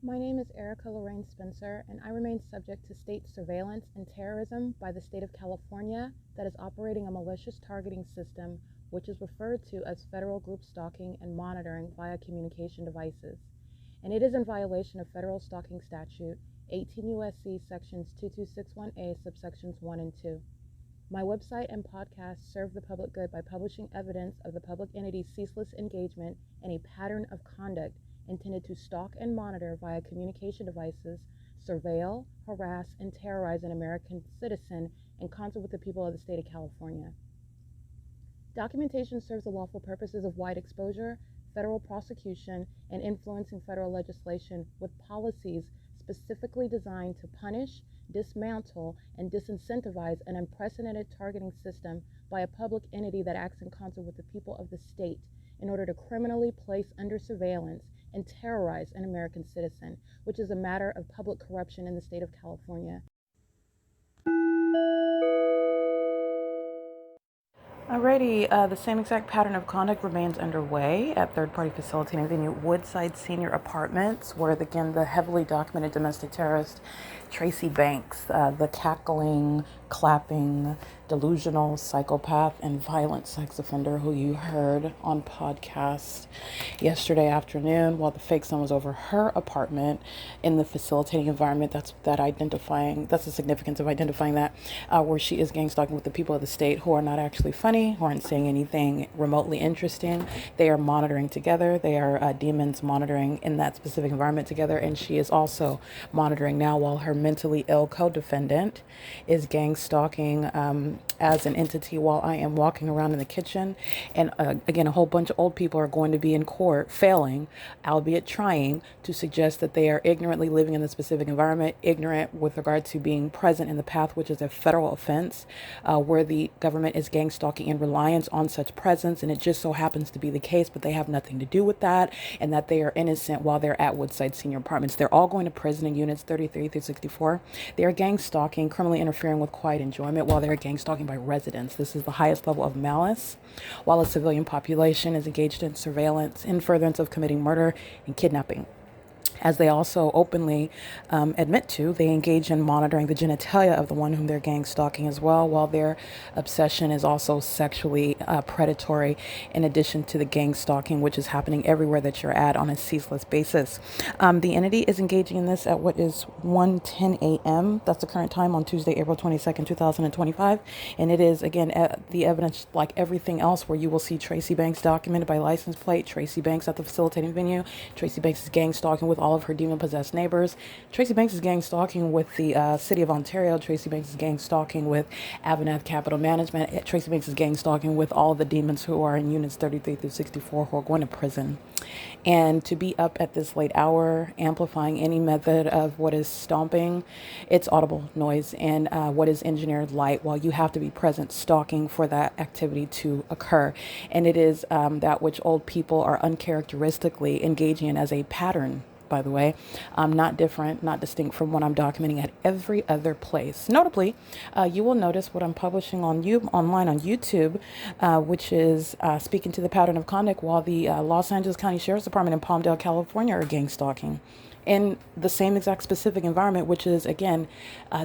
My name is Erica Lorraine Spencer, and I remain subject to state surveillance and terrorism by the state of California that is operating a malicious targeting system, which is referred to as federal group stalking and monitoring via communication devices. And it is in violation of federal stalking statute 18 U.S.C. sections 2261A subsections 1 and 2. My website and podcast serve the public good by publishing evidence of the public entity's ceaseless engagement in a pattern of conduct intended to stalk and monitor via communication devices, surveil, harass, and terrorize an American citizen in concert with the people of the state of California. Documentation serves the lawful purposes of wide exposure, federal prosecution, and influencing federal legislation with policies specifically designed to punish, dismantle, and disincentivize an unprecedented targeting system by a public entity that acts in concert with the people of the state in order to criminally place under surveillance and terrorize an American citizen, which is a matter of public corruption in the state of California. Alrighty, the same exact pattern of conduct remains underway at third-party facilitating venue Woodside Senior Apartments, where again the heavily documented domestic terrorist Tracy Banks, the cackling, clapping, delusional psychopath and violent sex offender who you heard on podcast yesterday afternoon while the fake sun was over her apartment in the facilitating environment. That's the significance of identifying that, where she is gang stalking with the people of the state who are not actually funny, who aren't saying anything remotely interesting. They are monitoring together. They are demons monitoring in that specific environment together, and she is also monitoring now while her mentally ill co-defendant is gang stalking as an entity while I am walking around in the kitchen. And again, a whole bunch of old people are going to be in court failing, albeit trying, to suggest that they are ignorantly living in the specific environment, ignorant with regard to being present in the path, which is a federal offense, where the government is gang stalking in reliance on such presence. And it just so happens to be the case, but they have nothing to do with that, and that they are innocent while they're at Woodside Senior Apartments. They're all going to prison in units 33 through 64. They are gang stalking, criminally interfering with quiet enjoyment while they're gang stalking by residents. This is the highest level of malice, while a civilian population is engaged in surveillance in furtherance of committing murder and kidnapping. As they also openly admit to, they engage in monitoring the genitalia of the one whom they're gang stalking as well, while their obsession is also sexually predatory, in addition to the gang stalking, which is happening everywhere that you're at on a ceaseless basis. The entity is engaging in this at what is 1:10 a.m. That's the current time on Tuesday, April 22nd, 2025. And it is, again, the evidence, like everything else, where you will see Tracy Banks documented by license plate, Tracy Banks at the facilitating venue, Tracy Banks is gang stalking with all of her demon-possessed neighbors. Tracy Banks is gang stalking with the city of Ontario. Tracy Banks is gang stalking with AVANATH Capital Management. Tracy Banks is gang stalking with all of the demons who are in units 33 through 64 who are going to prison. And to be up at this late hour, amplifying any method of what is stomping, it's audible noise, and what is engineered light, while you have to be present stalking for that activity to occur. And it is that which old people are uncharacteristically engaging in as a pattern, by the way, not different, not distinct from what I'm documenting at every other place. Notably, you will notice what I'm publishing online on YouTube, which is speaking to the pattern of conduct while the Los Angeles County Sheriff's Department in Palmdale, California are gang stalking in the same exact specific environment, which is, again,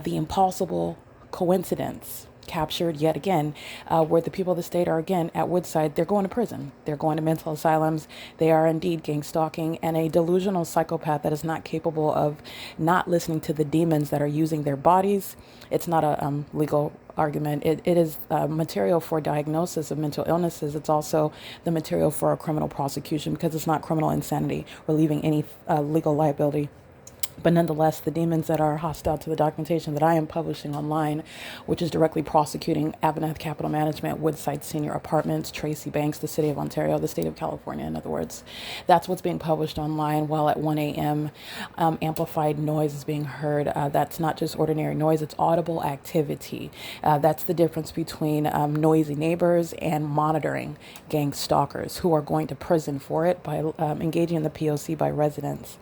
the impossible coincidence captured yet again, where the people of the state are again at Woodside. They're going to prison. They're going to mental asylums. They are indeed gang stalking, and a delusional psychopath that is not capable of not listening to the demons that are using their bodies. It's not a legal argument. It is material for diagnosis of mental illnesses. It's also the material for a criminal prosecution, because it's not criminal insanity relieving any legal liability. But nonetheless, the demons that are hostile to the documentation that I am publishing online, which is directly prosecuting AVANATH Capital Management, Woodside Senior Apartments, Tracy Banks, the city of Ontario, the state of California, in other words. That's what's being published online, while at 1 a.m. Amplified noise is being heard. That's not just ordinary noise, it's audible activity. That's the difference between noisy neighbors and monitoring gang stalkers who are going to prison for it by engaging in the P.O.C. by residents,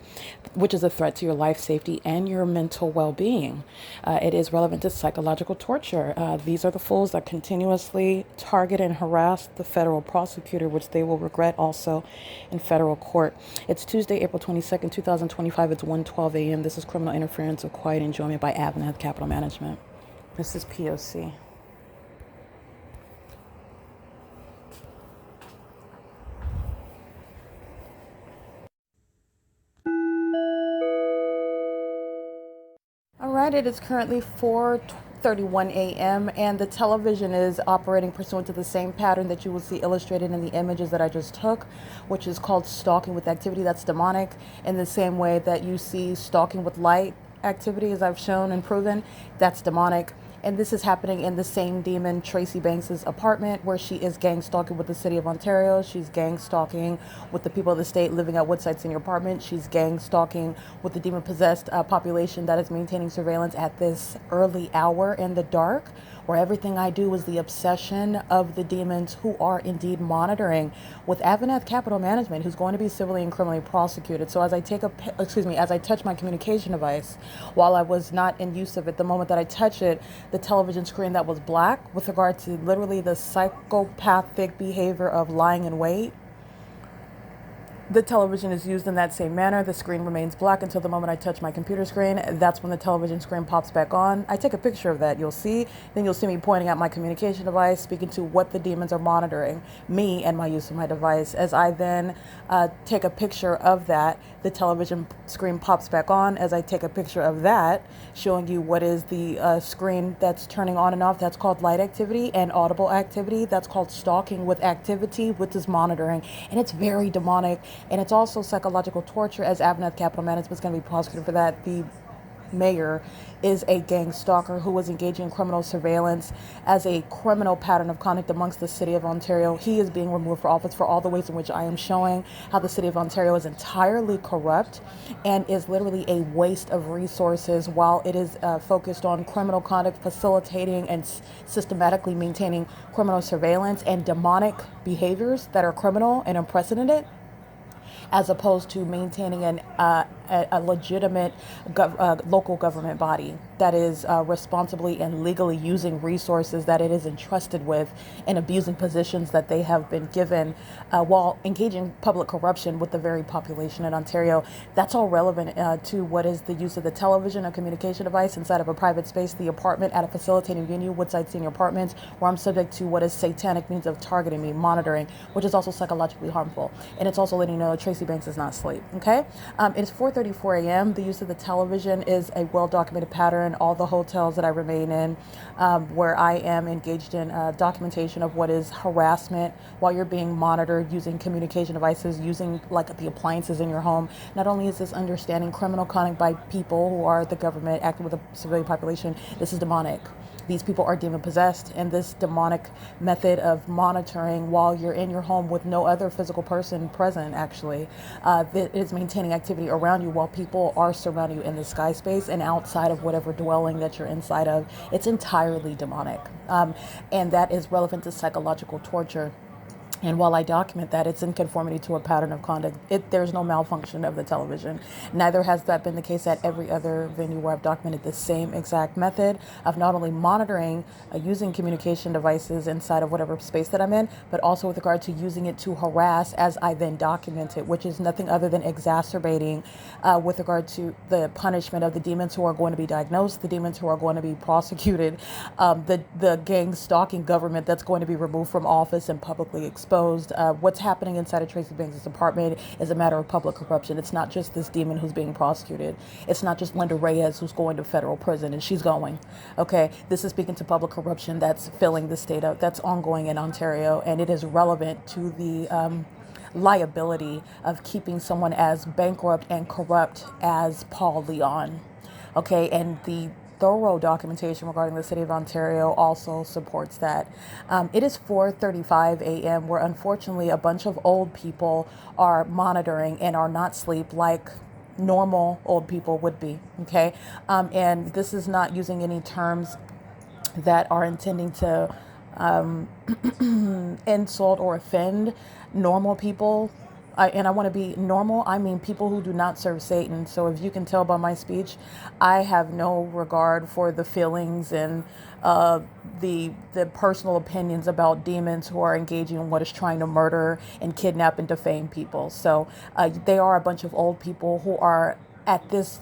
which is a threat to your life safety and your mental well-being. It is relevant to psychological torture. These are the fools that continuously target and harass the federal prosecutor, which they will regret also in federal court. It's Tuesday, April 22nd, 2025. It's 1:12 a.m. This is Criminal Interference of Quiet Enjoyment by AVANATH Capital Management. This is P.O.C. All right, it is currently 4:31 a.m. and the television is operating pursuant to the same pattern that you will see illustrated in the images that I just took, which is called stalking with activity. That's demonic, in the same way that you see stalking with light activity, as I've shown and proven, that's demonic. And this is happening in the same demon, Tracy Banks's apartment, where she is gang stalking with the city of Ontario. She's gang stalking with the people of the state living at Woodside Senior Apartment. She's gang stalking with the demon-possessed population that is maintaining surveillance at this early hour in the dark, where everything I do is the obsession of the demons who are indeed monitoring with AVANATH Capital Management, who's going to be civilly and criminally prosecuted. So as I touch my communication device, while I was not in use of it, the moment that I touch it, the television screen that was black with regard to literally the psychopathic behavior of lying in wait, the television is used in that same manner. The screen remains black until the moment I touch my computer screen. That's when the television screen pops back on. I take a picture of that, you'll see. Then you'll see me pointing at my communication device, speaking to what the demons are monitoring, me and my use of my device. As I then take a picture of that, the television screen pops back on. As I take a picture of that, showing you what is the screen that's turning on and off. That's called light activity, and audible activity. That's called stalking with activity, which is monitoring. And it's very demonic. And it's also psychological torture, as AVANATH Capital Management is going to be prosecuted for that. The mayor is a gang stalker who was engaging in criminal surveillance as a criminal pattern of conduct amongst the city of Ontario. He is being removed from office for all the ways in which I am showing how the city of Ontario is entirely corrupt and is literally a waste of resources, while it is focused on criminal conduct, facilitating and systematically maintaining criminal surveillance and demonic behaviors that are criminal and unprecedented, as opposed to maintaining a legitimate local government body that is responsibly and legally using resources that it is entrusted with and abusing positions that they have been given while engaging public corruption with the very population in Ontario. That's all relevant to what is the use of the television, a communication device inside of a private space, the apartment at a facilitating venue, Woodside Senior Apartments, where I'm subject to what is satanic means of targeting me, monitoring, which is also psychologically harmful. And it's also letting you know Tracy Banks is not asleep. Okay, it's 4:34 a.m. The use of the television is a well-documented pattern. All the hotels that I remain in, where I am engaged in documentation of what is harassment while you're being monitored using communication devices, using like the appliances in your home. Not only is this understanding criminal conduct by people who are the government acting with the civilian population, this is demonic. These people are demon possessed, and this demonic method of monitoring while you're in your home with no other physical person present, actually, that is maintaining activity around you while people are surrounding you in the sky space and outside of whatever dwelling that you're inside of. It's entirely demonic, and that is relevant to psychological torture. And while I document that, it's in conformity to a pattern of conduct. There's no malfunction of the television. Neither has that been the case at every other venue where I've documented the same exact method of not only monitoring, using communication devices inside of whatever space that I'm in, but also with regard to using it to harass as I then document it, which is nothing other than exacerbating with regard to the punishment of the demons who are going to be diagnosed, the demons who are going to be prosecuted, the gang stalking government that's going to be removed from office and publicly exposed. What's happening inside of Tracy Banks' apartment is a matter of public corruption. It's not just this demon who's being prosecuted. It's not just Linda Reyes who's going to federal prison, and she's going. Okay, this is speaking to public corruption that's filling the state out, that's ongoing in Ontario, and it is relevant to the liability of keeping someone as bankrupt and corrupt as Paul Leon. Okay, and the thorough documentation regarding the city of Ontario also supports that. It is 4:35 a.m. where unfortunately a bunch of old people are monitoring and are not asleep like normal old people would be. Okay, and this is not using any terms that are intending to insult or offend normal people And I want to be normal. I mean people who do not serve Satan. So if you can tell by my speech, I have no regard for the feelings and the personal opinions about demons who are engaging in what is trying to murder and kidnap and defame people. So they are a bunch of old people who are at these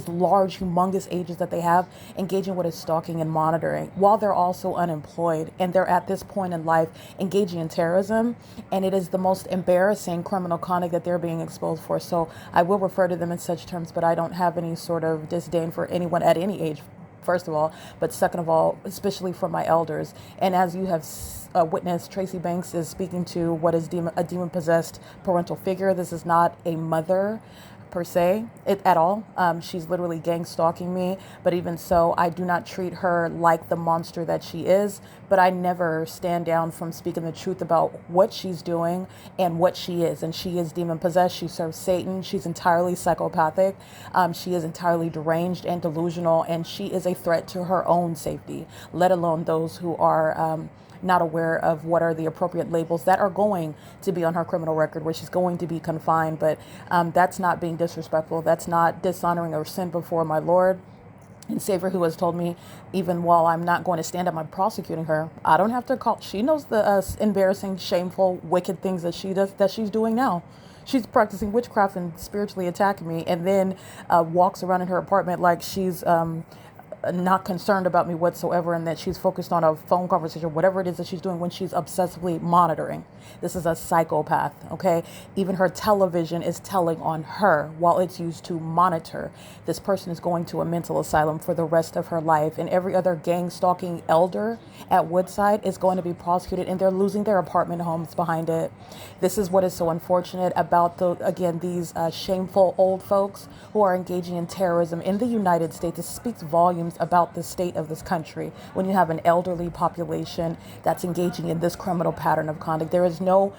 large, humongous ages that they have, engaging what is stalking and monitoring while they're also unemployed. And they're at this point in life engaging in terrorism. And it is the most embarrassing criminal conduct that they're being exposed for. So I will refer to them in such terms, but I don't have any sort of disdain for anyone at any age, first of all, but second of all, especially for my elders. And as you have witnessed, Tracy Banks is speaking to what is a demon-possessed parental figure. This is not a mother per se at all. She's literally gang stalking me, but even so, I do not treat her like the monster that she is, but I never stand down from speaking the truth about what she's doing and what she is. And she is demon possessed. She serves Satan. She's entirely psychopathic. She is entirely deranged and delusional, and she is a threat to her own safety, let alone those who are not aware of what are the appropriate labels that are going to be on her criminal record, where she's going to be confined. But that's not being disrespectful. That's not dishonoring or sin before my Lord and Savior, who has told me, even while I'm not going to stand up, I'm prosecuting her. I don't have to call. She knows the embarrassing, shameful, wicked things that she's doing now. She's practicing witchcraft and spiritually attacking me, and then walks around in her apartment like she's not concerned about me whatsoever, and that she's focused on a phone conversation, whatever it is that she's doing, when she's obsessively monitoring. This is a psychopath, okay? Even her television is telling on her while it's used to monitor. This person is going to a mental asylum for the rest of her life, and every other gang stalking elder at Woodside is going to be prosecuted, and they're losing their apartment homes behind it. This is what is so unfortunate about these shameful old folks who are engaging in terrorism in the United States. It speaks volumes about the state of this country when you have an elderly population that's engaging in this criminal pattern of conduct. There is no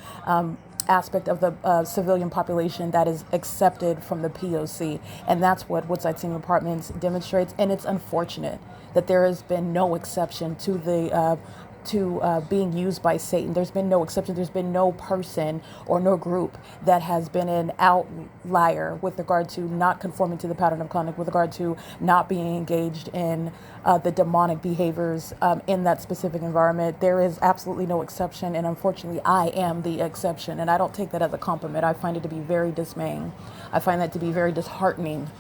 aspect of the civilian population that is accepted from the P.O.C. And that's what Woodside Senior Apartments demonstrates. And it's unfortunate that there has been no exception to being used by Satan. There's been no exception. There's been no person or no group that has been an outlier with regard to not conforming to the pattern of conduct, with regard to not being engaged in the demonic behaviors in that specific environment. There is absolutely no exception, and unfortunately, I am the exception. And I don't take that as a compliment. I find it to be very dismaying. I find that to be very disheartening.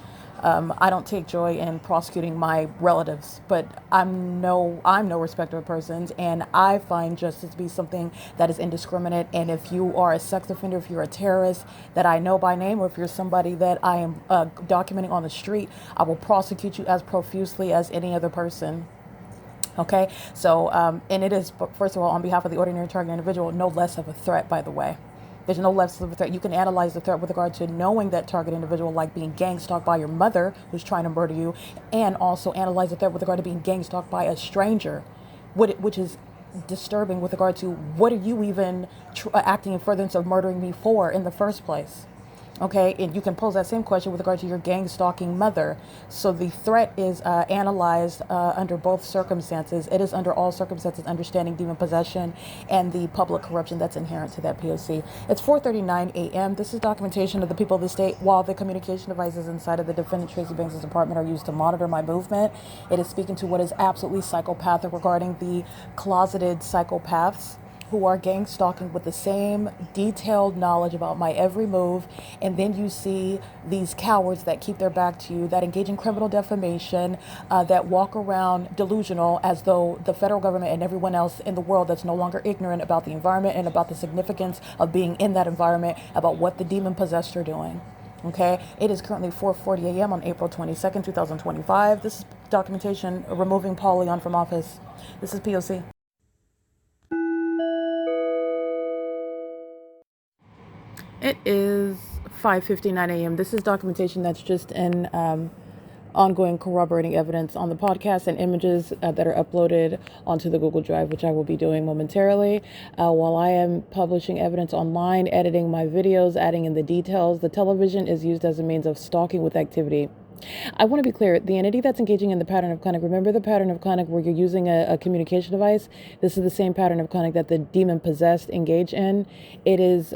I don't take joy in prosecuting my relatives, but I'm no respecter of persons, and I find justice to be something that is indiscriminate. And if you are a sex offender, if you're a terrorist that I know by name, or if you're somebody that I am documenting on the street, I will prosecute you as profusely as any other person. Okay, so and it is, first of all, on behalf of the ordinary target individual, no less of a threat, by the way. There's no less of a threat. You can analyze the threat with regard to knowing that target individual, like being gang stalked by your mother who's trying to murder you, and also analyze the threat with regard to being gang stalked by a stranger, which is disturbing with regard to what are you even acting in furtherance of murdering me for in the first place. Okay, and you can pose that same question with regard to your gang stalking mother. So the threat is analyzed under both circumstances. It is under all circumstances understanding demon possession and the public corruption that's inherent to that POC. It's 4:39 a.m. This is documentation of the people of the state. While the communication devices inside of the defendant Tracy Banks' apartment are used to monitor my movement, it is speaking to what is absolutely psychopathic regarding the closeted psychopaths who are gang stalking with the same detailed knowledge about my every move. And then you see these cowards that keep their back to you, that engage in criminal defamation, that walk around delusional as though the federal government and everyone else in the world that's no longer ignorant about the environment and about the significance of being in that environment, about what the demon possessed are doing. Okay, it is currently 4:40 a.m. on April 22nd, 2025. This is documentation removing Paul Leon from office. This is P.O.C. It is 5:59 a.m. This is documentation that's just in ongoing corroborating evidence on the podcast and images that are uploaded onto the Google Drive, which I will be doing momentarily. While I am publishing evidence online, editing my videos, adding in the details, the television is used as a means of stalking with activity. I want to be clear. The entity that's engaging in the pattern of conduct, remember the pattern of conduct where you're using a communication device? This is the same pattern of conduct that the demon possessed engage in. It is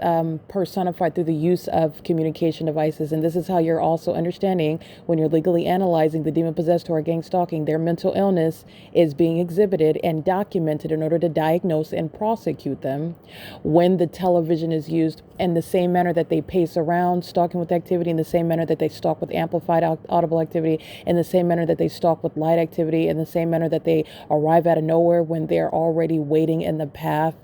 personified through the use of communication devices. And this is how you're also understanding when you're legally analyzing the demon possessed who are gang stalking. Their mental illness is being exhibited and documented in order to diagnose and prosecute them. When the television is used in the same manner that they pace around, stalking with activity, in the same manner that they stalk with amplified audible activity, in the same manner that they stalk with light activity, in the same manner that they arrive out of nowhere when they're already waiting in the path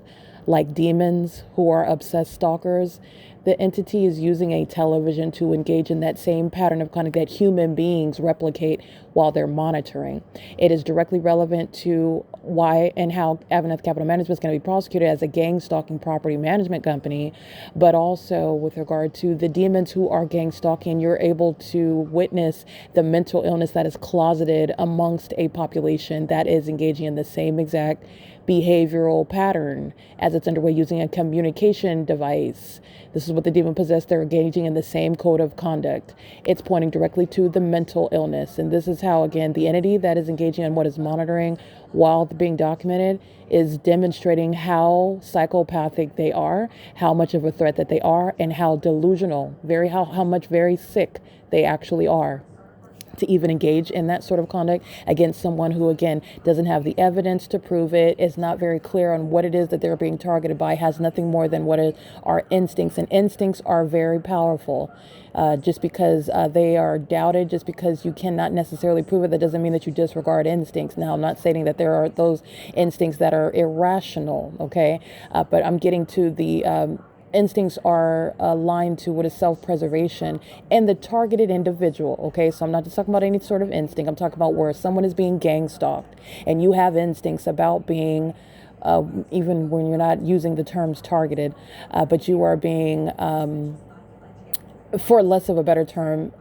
like demons who are obsessed stalkers. The entity is using a television to engage in that same pattern of conduct that human beings replicate while they're monitoring. It is directly relevant to why and how AVANATH Capital Management is going to be prosecuted as a gang stalking property management company, but also with regard to the demons who are gang stalking, you're able to witness the mental illness that is closeted amongst a population that is engaging in the same exact behavioral pattern as it's underway using a communication device. This is what the demon possessed, they're engaging in the same code of conduct. It's pointing directly to the mental illness. And this is how, again, the entity that is engaging in what is monitoring while being documented is demonstrating how psychopathic they are, how much of a threat that they are, and how delusional, how much very sick they actually are to even engage in that sort of conduct against someone who, again, doesn't have the evidence to prove it, is not very clear on what it is that they're being targeted by, has nothing more than what are instincts. And instincts are very powerful. Just because they are doubted, just because you cannot necessarily prove it, that doesn't mean that you disregard instincts. Now, I'm not stating that there are those instincts that are irrational, okay? But I'm getting to the instincts are aligned to what is self-preservation and the targeted individual. Okay, so I'm not just talking about any sort of instinct. I'm talking about where someone is being gang stalked and you have instincts about being even when you're not using the terms targeted, but you are being for less of a better term,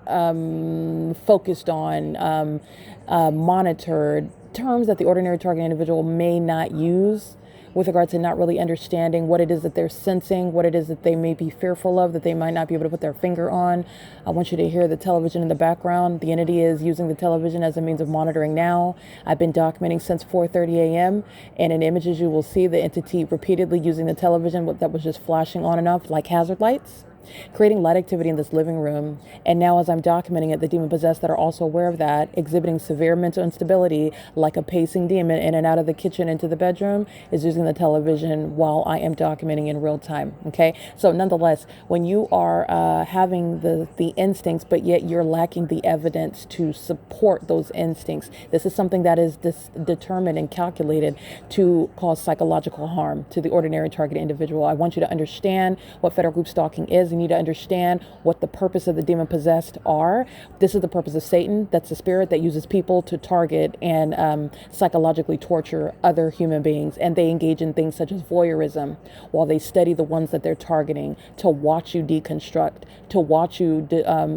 focused on, monitored, terms that the ordinary target individual may not use with regard to not really understanding what it is that they're sensing, what it is that they may be fearful of, that they might not be able to put their finger on. I want you to hear the television in the background. The entity is using the television as a means of monitoring now. I've been documenting since 4:30 a.m. and in images you will see the entity repeatedly using the television that was just flashing on and off like hazard lights, creating light activity in this living room. And now as I'm documenting it, the demon possessed that are also aware of that, exhibiting severe mental instability like a pacing demon in and out of the kitchen into the bedroom, is using the television while I am documenting in real time. Okay, so nonetheless, when you are having the instincts but yet you're lacking the evidence to support those instincts, this is something that is determined and calculated to cause psychological harm to the ordinary target individual. I want you to understand what federal group stalking is. You need to understand what the purpose of the demon possessed are. This is the purpose of Satan. That's the spirit that uses people to target and psychologically torture other human beings. And they engage in things such as voyeurism while they study the ones that they're targeting, to watch you deconstruct, to watch you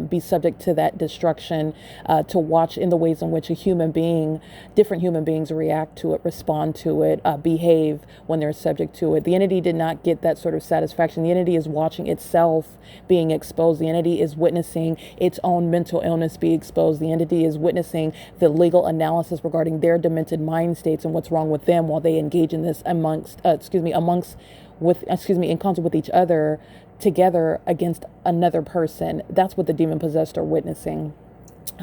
be subject to that destruction, to watch in the ways in which different human beings react to it, respond to it, behave when they're subject to it. The entity did not get that sort of satisfaction. The entity is watching itself being exposed. The entity is witnessing its own mental illness be exposed. The entity is witnessing the legal analysis regarding their demented mind states and what's wrong with them while they engage in this in concert with each other together against another person. That's what the demon possessed are witnessing.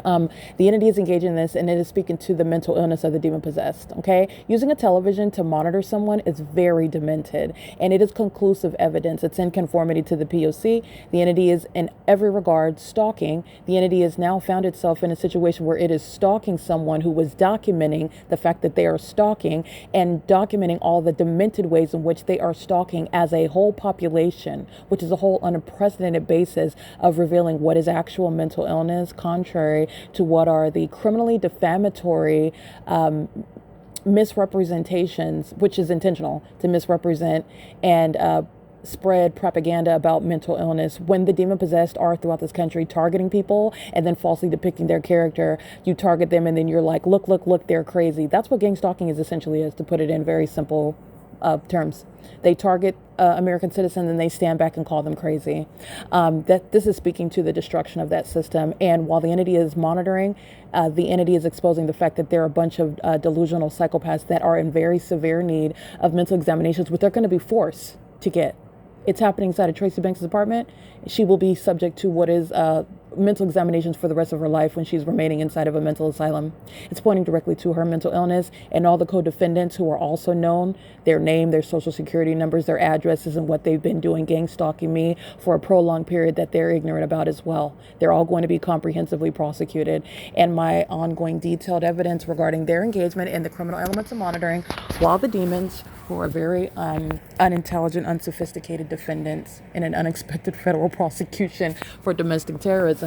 The entity is engaged in this, and it is speaking to the mental illness of the demon possessed. Okay, using a television to monitor someone is very demented, and it is conclusive evidence. It's in conformity to the P.O.C. The entity is in every regard stalking. The entity has now found itself in a situation where it is stalking someone who was documenting the fact that they are stalking and documenting all the demented ways in which they are stalking as a whole population, which is a whole unprecedented basis of revealing what is actual mental illness, contrary to what are the criminally defamatory misrepresentations, which is intentional to misrepresent and spread propaganda about mental illness. When the demon possessed are throughout this country targeting people and then falsely depicting their character, you target them and then you're like, look, they're crazy. That's what gang stalking is essentially, is to put it in very simple terms. They target American citizens and they stand back and call them crazy. That this is speaking to the destruction of that system. And while the entity is monitoring, the entity is exposing the fact that there are a bunch of delusional psychopaths that are in very severe need of mental examinations, which they're going to be forced to get. It's happening inside of Tracy Banks' apartment. She will be subject to what is mental examinations for the rest of her life when she's remaining inside of a mental asylum. It's pointing directly to her mental illness, and all the co-defendants who are also known, their name, their social security numbers, their addresses, and what they've been doing, gang stalking me for a prolonged period that they're ignorant about as well. They're all going to be comprehensively prosecuted. And my ongoing detailed evidence regarding their engagement in the criminal elements of monitoring, while the demons, who are very unintelligent, unsophisticated defendants in an unexpected federal prosecution for domestic terrorism,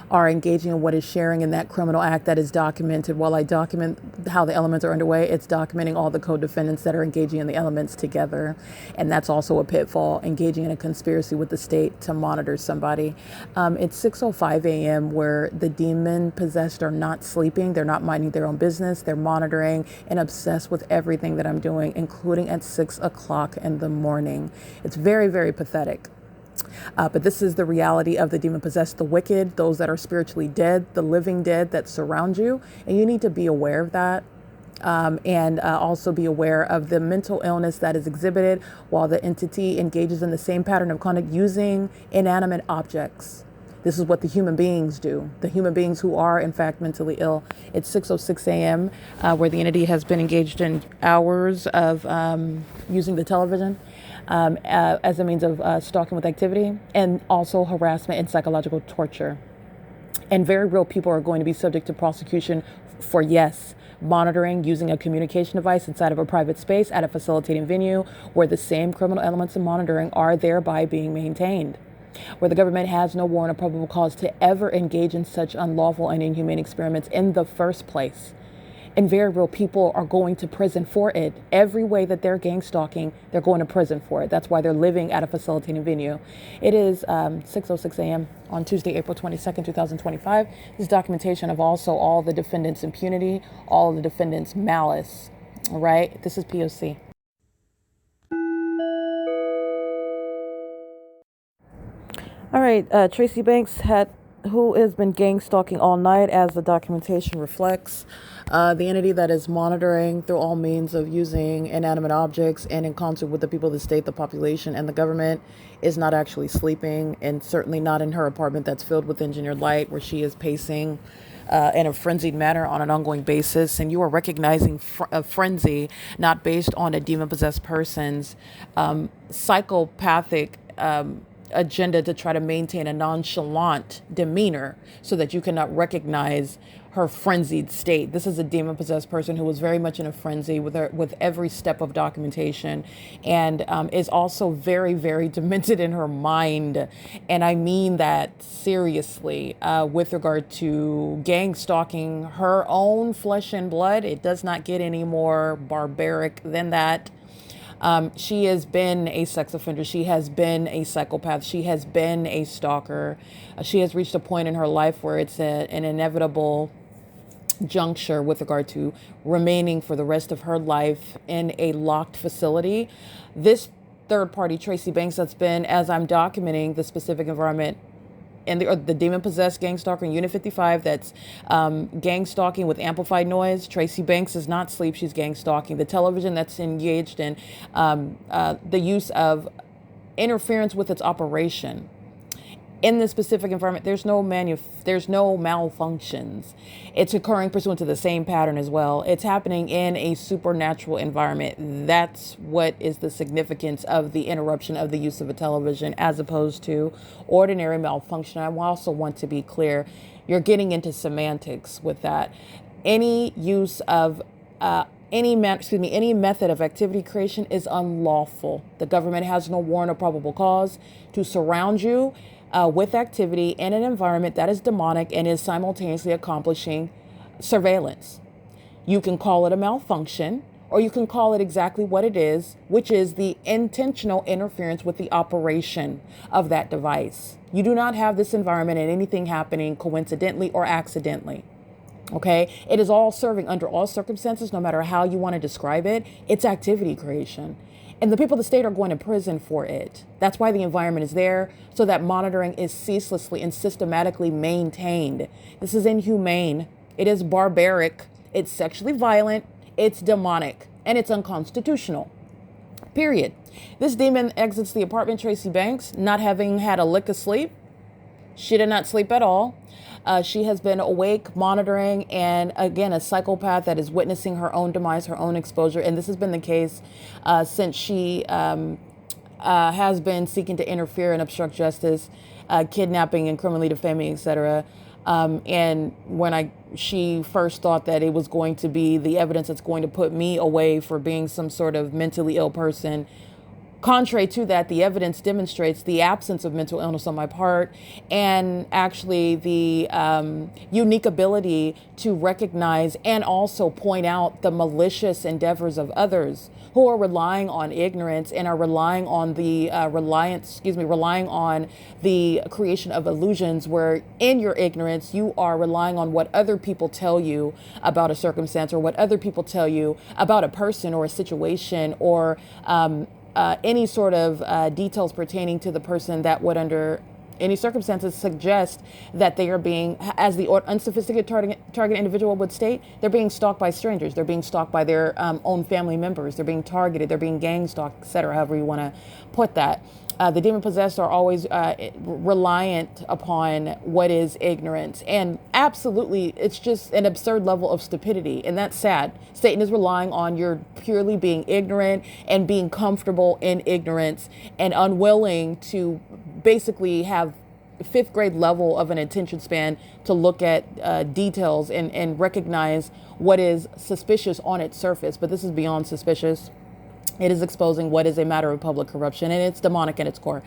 are engaging in what is sharing in that criminal act that is documented. While I document how the elements are underway, it's documenting all the co-defendants that are engaging in the elements together. And that's also a pitfall, engaging in a conspiracy with the state to monitor somebody. It's 6:05 a.m. where the demon possessed are not sleeping. They're not minding their own business. They're monitoring and obsessed with everything that I'm doing, including at 6 o'clock in the morning. It's very, very pathetic. But this is the reality of the demon-possessed, the wicked, those that are spiritually dead, the living dead that surround you. And you need to be aware of that. And also be aware of the mental illness that is exhibited while the entity engages in the same pattern of conduct using inanimate objects. This is what the human beings do, the human beings who are, in fact, mentally ill. It's 6:06 a.m., where the entity has been engaged in hours of using the television as a means of stalking with activity, and also harassment and psychological torture. And very real people are going to be subject to prosecution for, yes, monitoring using a communication device inside of a private space at a facilitating venue where the same criminal elements of monitoring are thereby being maintained, where the government has no warrant or probable cause to ever engage in such unlawful and inhumane experiments in the first place. And very real people are going to prison for it. Every way that they're gang stalking, they're going to prison for it. That's why they're living at a facilitating venue. It is 6:06 a.m. on Tuesday, April 22nd, 2025. This is documentation of also all the defendants' impunity, all the defendants' malice. All right, this is P.O.C. All right, Tracy Banks who has been gang stalking all night, as the documentation reflects. The entity that is monitoring through all means of using inanimate objects and in concert with the people of the state, the population, and the government is not actually sleeping, and certainly not in her apartment that's filled with engineered light, where she is pacing in a frenzied manner on an ongoing basis. And you are recognizing a frenzy not based on a demon-possessed person's psychopathic agenda to try to maintain a nonchalant demeanor so that you cannot recognize her frenzied state. This is a demon-possessed person who was very much in a frenzy with every step of documentation, and is also very, very demented in her mind. And I mean that seriously with regard to gang stalking her own flesh and blood. It does not get any more barbaric than that. She has been a sex offender. She has been a psychopath. She has been a stalker. She has reached a point in her life where it's an inevitable juncture with regard to remaining for the rest of her life in a locked facility. This third party, Tracy Banks, that's been, as I'm documenting the specific environment, and the demon-possessed gang stalker in Unit 55 that's gang stalking with amplified noise. Tracy Banks does not sleep. She's gang stalking. The television that's engaged in the use of interference with its operation. In this specific environment, there's no malfunctions. It's occurring pursuant to the same pattern as well. It's happening in a supernatural environment. That's what is the significance of the interruption of the use of a television as opposed to ordinary malfunction. I also want to be clear, you're getting into semantics with that. Any use of any method of activity creation is unlawful. The government has no warrant or probable cause to surround you with activity in an environment that is demonic and is simultaneously accomplishing surveillance. You can call it a malfunction, or you can call it exactly what it is, which is the intentional interference with the operation of that device. You do not have this environment and anything happening coincidentally or accidentally. Okay, it is all serving under all circumstances, no matter how you want to describe it. It's activity creation. And the people of the state are going to prison for it. That's why the environment is there, so that monitoring is ceaselessly and systematically maintained. This is inhumane. It is barbaric. It's sexually violent. It's demonic. And it's unconstitutional. Period. This demon exits the apartment, Tracy Banks, not having had a lick of sleep. She did not sleep at all. She has been awake, monitoring, and again, a psychopath that is witnessing her own demise, her own exposure. And this has been the case since she has been seeking to interfere and obstruct justice, kidnapping and criminally defaming, etc. And when she first thought that it was going to be the evidence that's going to put me away for being some sort of mentally ill person. Contrary to that, the evidence demonstrates the absence of mental illness on my part, and actually the unique ability to recognize and also point out the malicious endeavors of others who are relying on ignorance and are relying on the relying on the creation of illusions, where in your ignorance you are relying on what other people tell you about a circumstance, or what other people tell you about a person or a situation, or any sort of details pertaining to the person that would, under any circumstances, suggest that they are being, as the unsophisticated target individual would state, they're being stalked by strangers. They're being stalked by their own family members. They're being targeted. They're being gang stalked, etc., however you want to put that. The demon possessed are always reliant upon what is ignorance. And absolutely, it's just an absurd level of stupidity. And that's sad. Satan is relying on your purely being ignorant and being comfortable in ignorance and unwilling to basically have fifth grade level of an attention span to look at details and recognize what is suspicious on its surface. But this is beyond suspicious. It is exposing what is a matter of public corruption, and it's demonic at its core.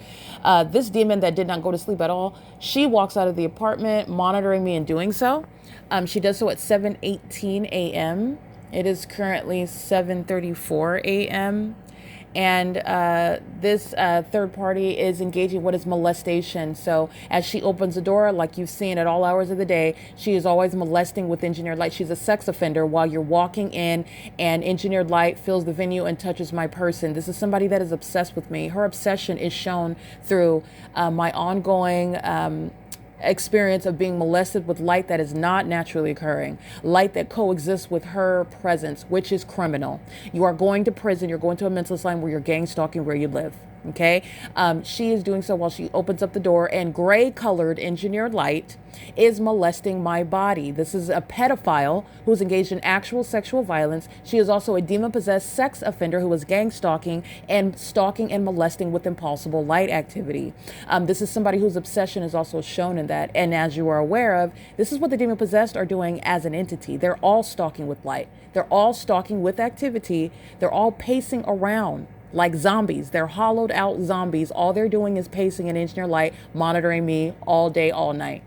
This demon that did not go to sleep at all, she walks out of the apartment monitoring me in doing so. She does so at 7:18 a.m. It is currently 7:34 a.m. And this third party is engaging what is molestation. So as she opens the door, like you've seen at all hours of the day, she is always molesting with engineered light. She's a sex offender while you're walking in, and engineered light fills the venue and touches my person. This is somebody that is obsessed with me. Her obsession is shown through my ongoing experience of being molested with light that is not naturally occurring, light that coexists with her presence, which is criminal. You are going to prison. You're going to a mental asylum where you're gang stalking where you live. Okay. She is doing so while she opens up the door, and gray colored engineered light is molesting my body. This is a pedophile who's engaged in actual sexual violence. She is also a demon possessed sex offender who is gang stalking and molesting with impulsive light activity. This is somebody whose obsession is also shown in that. And as you are aware of, this is what the demon possessed are doing as an entity. They're all stalking with light. They're all stalking with activity. They're all pacing around like zombies. They're hollowed out zombies. All they're doing is pacing in engineer light, monitoring me all day, all night.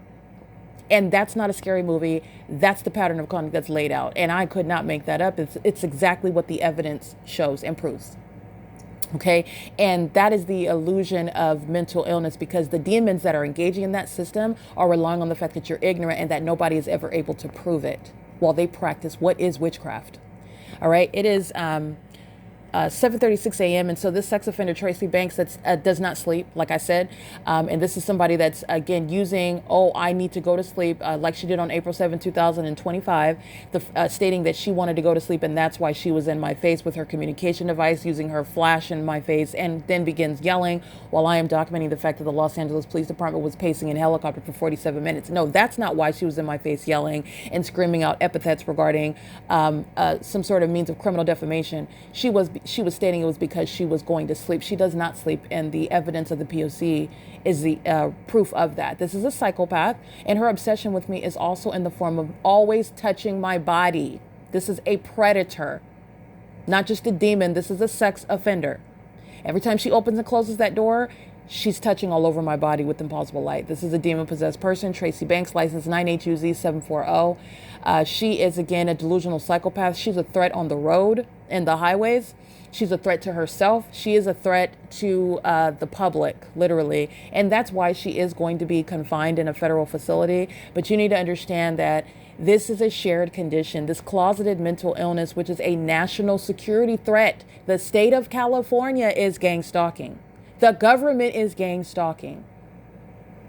And that's not a scary movie. That's the pattern of conduct that's laid out. And I could not make that up. It's exactly what the evidence shows and proves. Okay. And that is the illusion of mental illness, because the demons that are engaging in that system are relying on the fact that you're ignorant and that nobody is ever able to prove it while they practice what is witchcraft. All right. It is 7:36 a.m. And so this sex offender, Tracy Banks, that does not sleep, like I said. And this is somebody that's, again, using, I need to go to sleep, like she did on April 7, 2025, stating that she wanted to go to sleep. And that's why she was in my face with her communication device, using her flash in my face, and then begins yelling while I am documenting the fact that the Los Angeles Police Department was pacing in helicopter for 47 minutes. No, that's not why she was in my face yelling and screaming out epithets regarding some sort of means of criminal defamation. She was stating it was because she was going to sleep. She does not sleep, and the evidence of the P.O.C. is the proof of that. This is a psychopath, and her obsession with me is also in the form of always touching my body. This is a predator, not just a demon. This is a sex offender. Every time she opens and closes that door, She's touching all over my body with impossible light. This is a demon-possessed person, Tracy Banks, license 9HUZ740. She is, again, a delusional psychopath. She's a threat on the road and the highways. She's a threat to herself. She is a threat to the public, literally. And that's why she is going to be confined in a federal facility. But you need to understand that this is a shared condition, this closeted mental illness, which is a national security threat. The state of California is gang stalking. The government is gang stalking.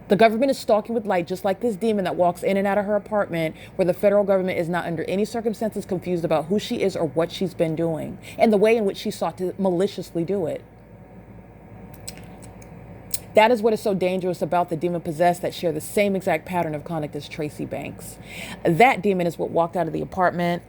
The government is stalking with light, just like this demon that walks in and out of her apartment, where the federal government is not under any circumstances confused about who she is or what she's been doing and the way in which she sought to maliciously do it. That is what is so dangerous about the demon possessed that share the same exact pattern of conduct as Tracy Banks. That demon is what walked out of the apartment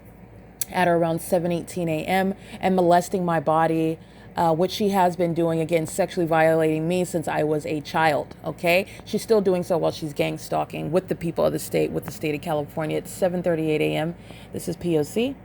at around 7:18 a.m. and molesting my body, which she has been doing, again, sexually violating me since I was a child, okay? She's still doing so while she's gang stalking with the people of the state, with the state of California. It's 7:38 a.m. This is P.O.C.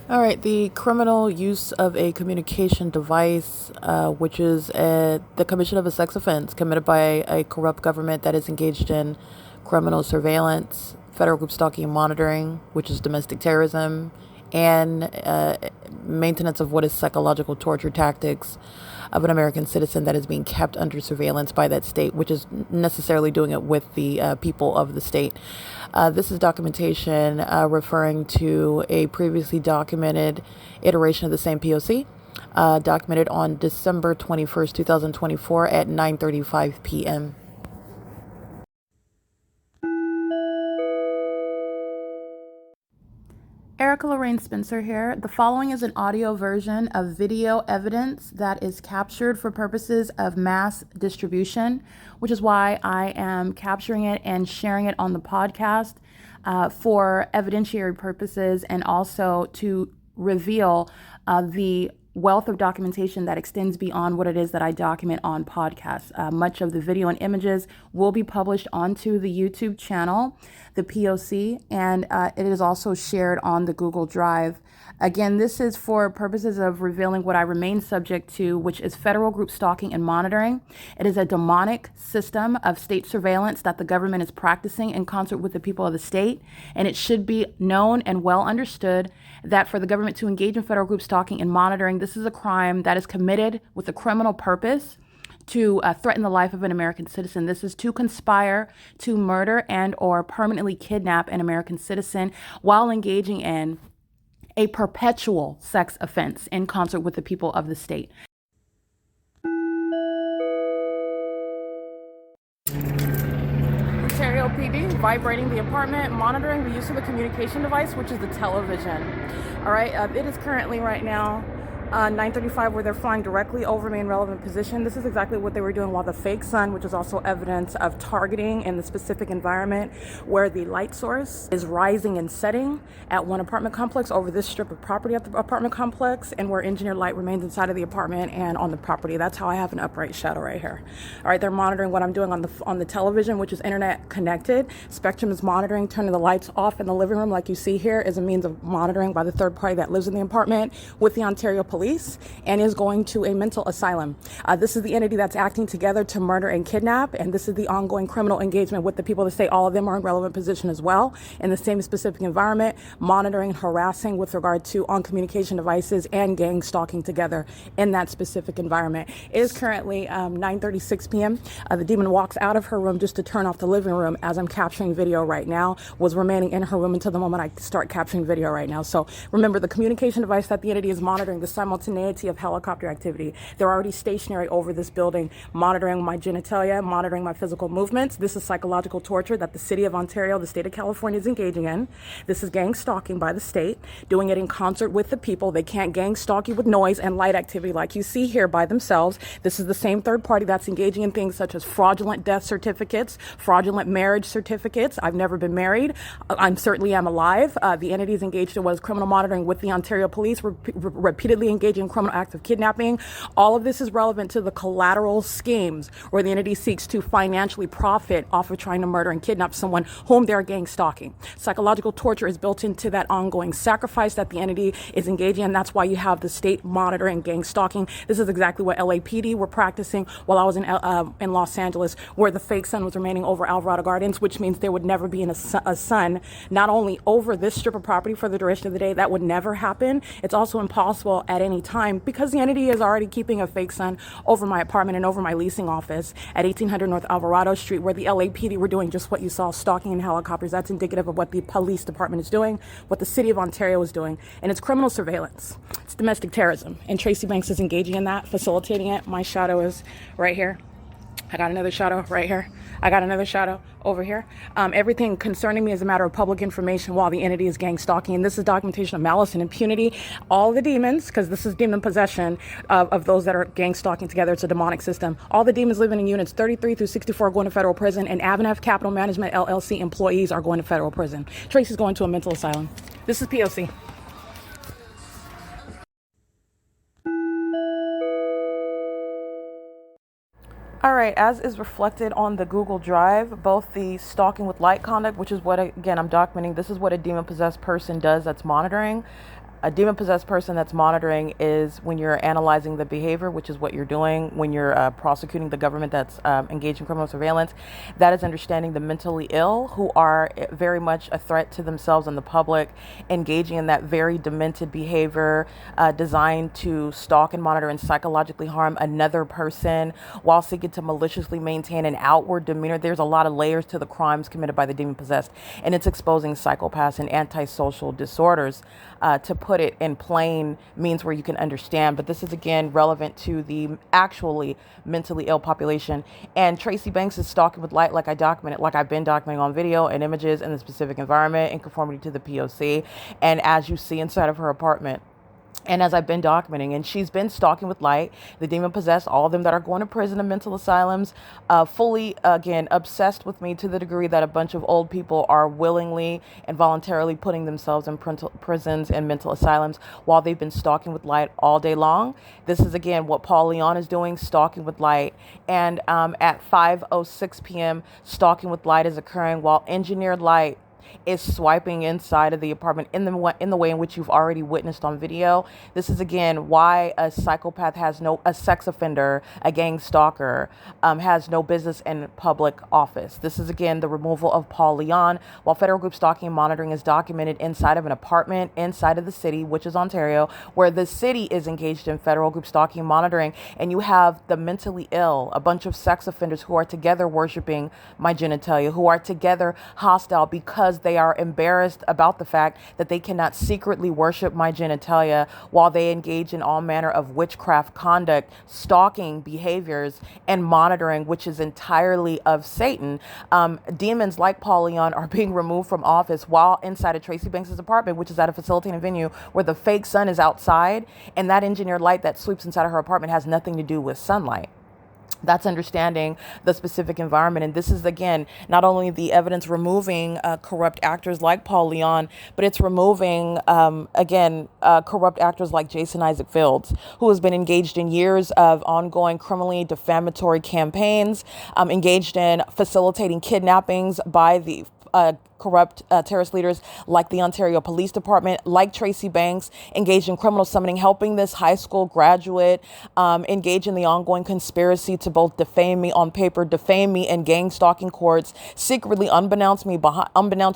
All right, the criminal use of a communication device, which is the commission of a sex offense committed by a corrupt government that is engaged in criminal surveillance, federal group stalking and monitoring, which is domestic terrorism, and maintenance of what is psychological torture tactics of an American citizen that is being kept under surveillance by that state, which is necessarily doing it with the people of the state. This is documentation referring to a previously documented iteration of the same P.O.C., documented on December 21st, 2024 at 9:35 p.m. Erica Lorraine Spencer here. The following is an audio version of video evidence that is captured for purposes of mass distribution, which is why I am capturing it and sharing it on the podcast for evidentiary purposes, and also to reveal the wealth of documentation that extends beyond what it is that I document on podcasts. Much of the video and images will be published onto the YouTube channel, the P.O.C., and it is also shared on the Google Drive. Again, this is for purposes of revealing what I remain subject to, which is federal group stalking and monitoring. It is a demonic system of state surveillance that the government is practicing in concert with the people of the state. And it should be known and well understood that for the government to engage in federal group stalking and monitoring, this is a crime that is committed with a criminal purpose to threaten the life of an American citizen. This is to conspire to murder and or permanently kidnap an American citizen while engaging in a perpetual sex offense in concert with the people of the state. Ontario PD, vibrating the apartment, monitoring the use of a communication device, which is the television. All right, it is currently right now 9:35, where they're flying directly over me in relevant position. This is exactly what they were doing while the fake sun, which is also evidence of targeting in the specific environment where the light source is rising and setting at one apartment complex over this strip of property at the apartment complex, and where engineered light remains inside of the apartment and on the property. That's how I have an upright shadow right here. All right, they're monitoring what I'm doing on the television, which is internet connected. Spectrum is monitoring, turning the lights off in the living room, like you see here, is a means of monitoring by the third party that lives in the apartment with the Ontario Police, and is going to a mental asylum. This is the entity that's acting together to murder and kidnap, and this is the ongoing criminal engagement with the people that say all of them are in relevant position as well in the same specific environment, monitoring and harassing with regard to on communication devices and gang stalking together in that specific environment. It is currently 9:36 p.m. The demon walks out of her room just to turn off the living room as I'm capturing video right now, was remaining in her room until the moment I start capturing video right now. So remember, the communication device that the entity is monitoring, the simultaneity of helicopter activity. They're already stationary over this building, monitoring my genitalia, monitoring my physical movements. This is psychological torture that the city of Ontario, the state of California, is engaging in. This is gang stalking by the state, doing it in concert with the people. They can't gang stalk you with noise and light activity like you see here by themselves. This is the same third party that's engaging in things such as fraudulent death certificates, fraudulent marriage certificates. I've never been married. I certainly am alive. The entity is engaged in what is criminal monitoring with the Ontario Police, repeatedly engaging in criminal acts of kidnapping. All of this is relevant to the collateral schemes where the entity seeks to financially profit off of trying to murder and kidnap someone whom they're gang stalking. Psychological torture is built into that ongoing sacrifice that the entity is engaging in. That's why you have the state monitoring gang stalking. This is exactly what LAPD were practicing while I was in Los Angeles, where the fake sun was remaining over Alvarado Gardens, which means there would never be a sun not only over this strip of property for the duration of the day. That would never happen. It's also impossible at any time because the entity is already keeping a fake sun over my apartment and over my leasing office at 1800 North Alvarado Street, where the LAPD were doing just what you saw, stalking in helicopters. That's indicative of what the police department is doing, what the city of Ontario is doing, and it's criminal surveillance. It's domestic terrorism, and Tracy Banks is engaging in that, facilitating it. My shadow is right here. I got another shadow right here. I got another shadow over here. Everything concerning me is a matter of public information while the entity is gang stalking. And this is documentation of malice and impunity. All the demons, because this is demon possession of those that are gang stalking together. It's a demonic system. All the demons living in units 33 through 64 are going to federal prison, and AVANATH Capital Management LLC employees are going to federal prison. Tracy's going to a mental asylum. This is P.O.C. All right, as is reflected on the Google Drive, both the stalking with light conduct, which is what, again, I'm documenting. This is what a demon-possessed person does that's monitoring. A demon-possessed person that's monitoring is when you're analyzing the behavior, which is what you're doing when you're prosecuting the government that's engaged in criminal surveillance. That is understanding the mentally ill who are very much a threat to themselves and the public, engaging in that very demented behavior designed to stalk and monitor and psychologically harm another person while seeking to maliciously maintain an outward demeanor. There's a lot of layers to the crimes committed by the demon-possessed, and it's exposing psychopaths and antisocial disorders. To put it in plain means where you can understand, but this is again relevant to the actually mentally ill population. And Tracy Banks is stalking with light, like I've been documenting on video and images in the specific environment in conformity to the P.O.C. And as you see inside of her apartment, and as I've been documenting, and she's been stalking with light, the demon possessed, all of them that are going to prison and mental asylums, fully, again, obsessed with me to the degree that a bunch of old people are willingly and voluntarily putting themselves in prisons and mental asylums while they've been stalking with light all day long. This is, again, what Paul Leon is doing, stalking with light. And at 5:06 p.m., stalking with light is occurring while engineered light is swiping inside of the apartment in the way in which you've already witnessed on video. This is again why a psychopath a sex offender, a gang stalker, has no business in public office. This is again the removal of Paul Leon, while federal group stalking and monitoring is documented inside of an apartment inside of the city, which is Ontario, where the city is engaged in federal group stalking and monitoring, and you have the mentally ill, a bunch of sex offenders who are together worshiping my genitalia, who are together hostile because they are embarrassed about the fact that they cannot secretly worship my genitalia while they engage in all manner of witchcraft conduct, stalking behaviors, and monitoring, which is entirely of Satan. Demons like Paul Leon are being removed from office while inside of Tracy Banks' apartment, which is at a facilitating venue where the fake sun is outside, and that engineered light that sweeps inside of her apartment has nothing to do with sunlight. That's understanding the specific environment. And this is, again, not only the evidence removing corrupt actors like Paul Leon, but it's removing, corrupt actors like Jason Isaac Fields, who has been engaged in years of ongoing criminally defamatory campaigns, engaged in facilitating kidnappings by the corrupt terrorist leaders like the Ontario Police Department, like Tracy Banks, engaged in criminal summoning, helping this high school graduate engage in the ongoing conspiracy to both defame me on paper, defame me in gang stalking courts, secretly unbeknownst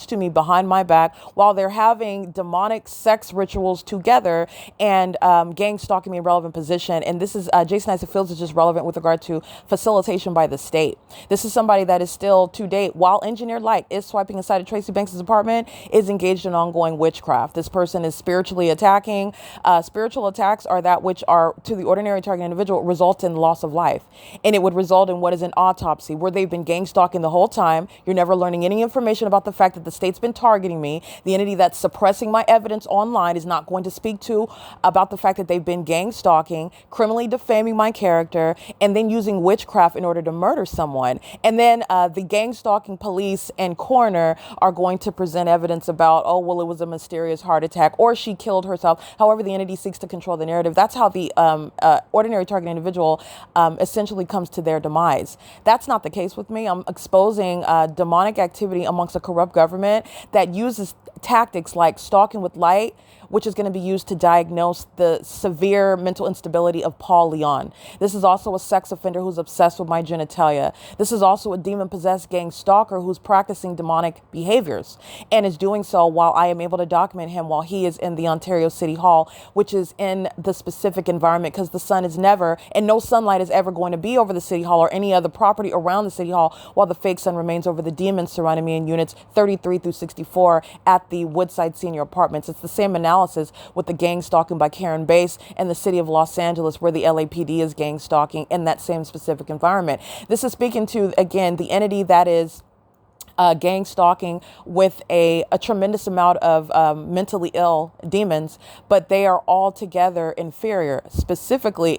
to me behind my back, while they're having demonic sex rituals together and gang stalking me in relevant position. And this is Jason Isaac Fields is just relevant with regard to facilitation by the state. This is somebody that is still to date, while engineered light is swiping inside of Tracy Banks' apartment, is engaged in ongoing witchcraft. This person is spiritually attacking. Spiritual attacks are that which are, to the ordinary target individual, result in loss of life. And it would result in what is an autopsy, where they've been gang stalking the whole time. You're never learning any information about the fact that the state's been targeting me. The entity that's suppressing my evidence online is not going to speak to about the fact that they've been gang stalking, criminally defaming my character, and then using witchcraft in order to murder someone. And then the gang stalking police and coroner are going to present evidence about, oh, well, it was a mysterious heart attack or she killed herself. However, the entity seeks to control the narrative. That's how the ordinary target individual essentially comes to their demise. That's not the case with me. I'm exposing demonic activity amongst a corrupt government that uses tactics like stalking with light, which is going to be used to diagnose the severe mental instability of Paul Leon. This is also a sex offender who's obsessed with my genitalia. This is also a demon-possessed gang stalker who's practicing demonic behaviors and is doing so while I am able to document him while he is in the Ontario City Hall, which is in the specific environment because the sun is never, and no sunlight is ever going to be over the City Hall or any other property around the City Hall while the fake sun remains over the demons surrounding me in units 33 through 64 at the Woodside Senior Apartments. It's the same analysis with the gang stalking by Karen Bass and the city of Los Angeles, where the LAPD is gang stalking in that same specific environment. This is speaking to, again, the entity that is gang stalking with a tremendous amount of mentally ill demons, but they are altogether inferior, specifically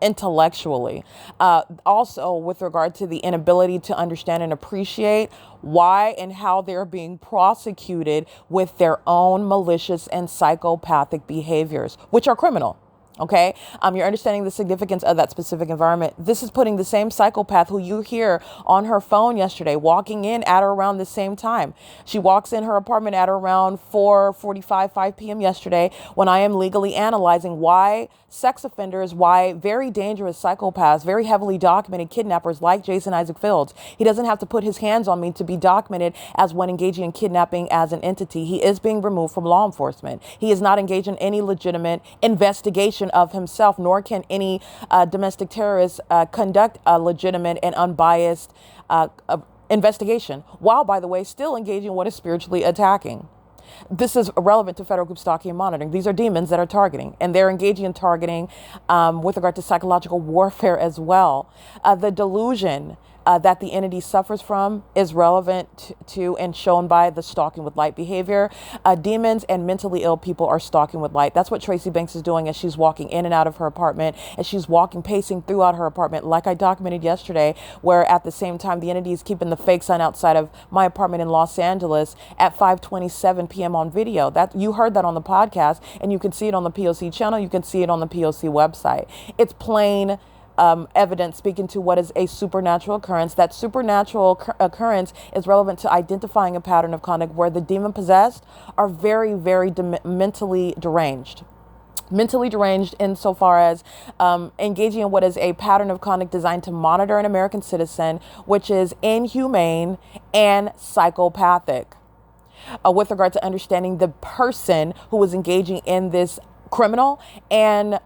intellectually. Also, with regard to the inability to understand and appreciate why and how they're being prosecuted with their own malicious and psychopathic behaviors, which are criminal. Okay, you're understanding the significance of that specific environment. This is putting the same psychopath who you hear on her phone yesterday, walking in at or around the same time. She walks in her apartment at around 4:45, 5 p.m. yesterday when I am legally analyzing why sex offenders, why very dangerous psychopaths, very heavily documented kidnappers like Jason Isaac Fields. He doesn't have to put his hands on me to be documented as one engaging in kidnapping as an entity. He is being removed from law enforcement. He is not engaged in any legitimate investigation of himself, nor can any domestic terrorist conduct a legitimate and unbiased investigation, while, by the way, still engaging in what is spiritually attacking. This is relevant to federal group stalking and monitoring. These are demons that are targeting, and they're engaging in targeting with regard to psychological warfare as well. The delusion that the entity suffers from is relevant to and shown by the stalking with light behavior. Demons and mentally ill people are stalking with light. That's what Tracy Banks is doing as she's walking in and out of her apartment, as she's walking, pacing throughout her apartment, like I documented yesterday, where at the same time the entity is keeping the fake sun outside of my apartment in Los Angeles at 5:27 p.m. on video. That you heard that on the podcast, and you can see it on the P.O.C. channel. You can see it on the P.O.C. website. It's plain evidence speaking to what is a supernatural occurrence. That supernatural occurrence is relevant to identifying a pattern of conduct where the demon possessed are very, very mentally deranged. Mentally deranged insofar as engaging in what is a pattern of conduct designed to monitor an American citizen, which is inhumane and psychopathic. With regard to understanding the person who is engaging in this criminal and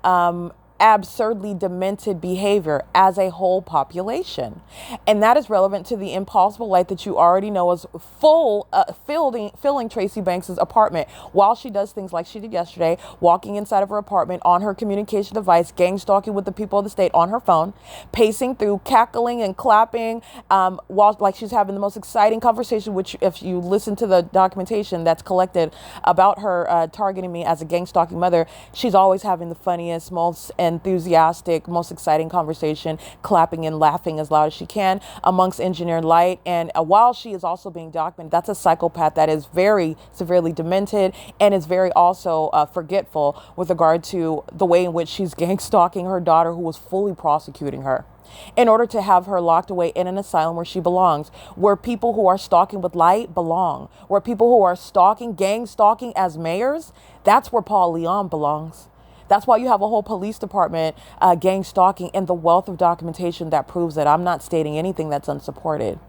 absurdly demented behavior as a whole population. And that is relevant to the impossible light that you already know is filling Tracy Banks's apartment while she does things like she did yesterday, walking inside of her apartment on her communication device, gang stalking with the people of the state on her phone, pacing through, cackling and clapping while like she's having the most exciting conversation, which if you listen to the documentation that's collected about her targeting me as a gang stalking mother, she's always having the funniest, most enthusiastic, most exciting conversation, clapping and laughing as loud as she can amongst engineered light. And while she is also being documented, that's a psychopath that is very severely demented and is very also forgetful with regard to the way in which she's gang stalking her daughter, who was fully prosecuting her, in order to have her locked away in an asylum where she belongs, where people who are stalking with light belong, where people who are stalking, gang stalking as mayors, that's where Paul Leon belongs. That's why you have a whole police department gang stalking and the wealth of documentation that proves that I'm not stating anything that's unsupported.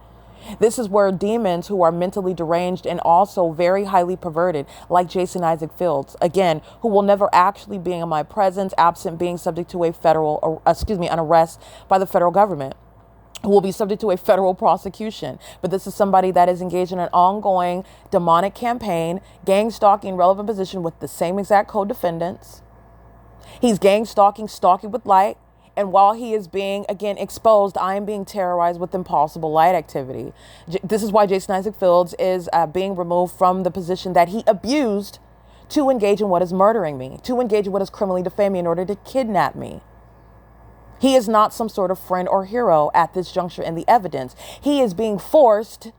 This is where demons who are mentally deranged and also very highly perverted, like Jason Isaac Fields, again, who will never actually be in my presence, absent being subject to an arrest by the federal government, who will be subject to a federal prosecution. But this is somebody that is engaged in an ongoing demonic campaign, gang stalking relevant position with the same exact co-defendants. He's gang stalking, stalking with light. And while he is being, again, exposed, I am being terrorized with impossible light activity. This is why Jason Isaac Fields is being removed from the position that he abused to engage in what is murdering me, to engage in what is criminally defaming me in order to kidnap me. He is not some sort of friend or hero at this juncture in the evidence. He is being forced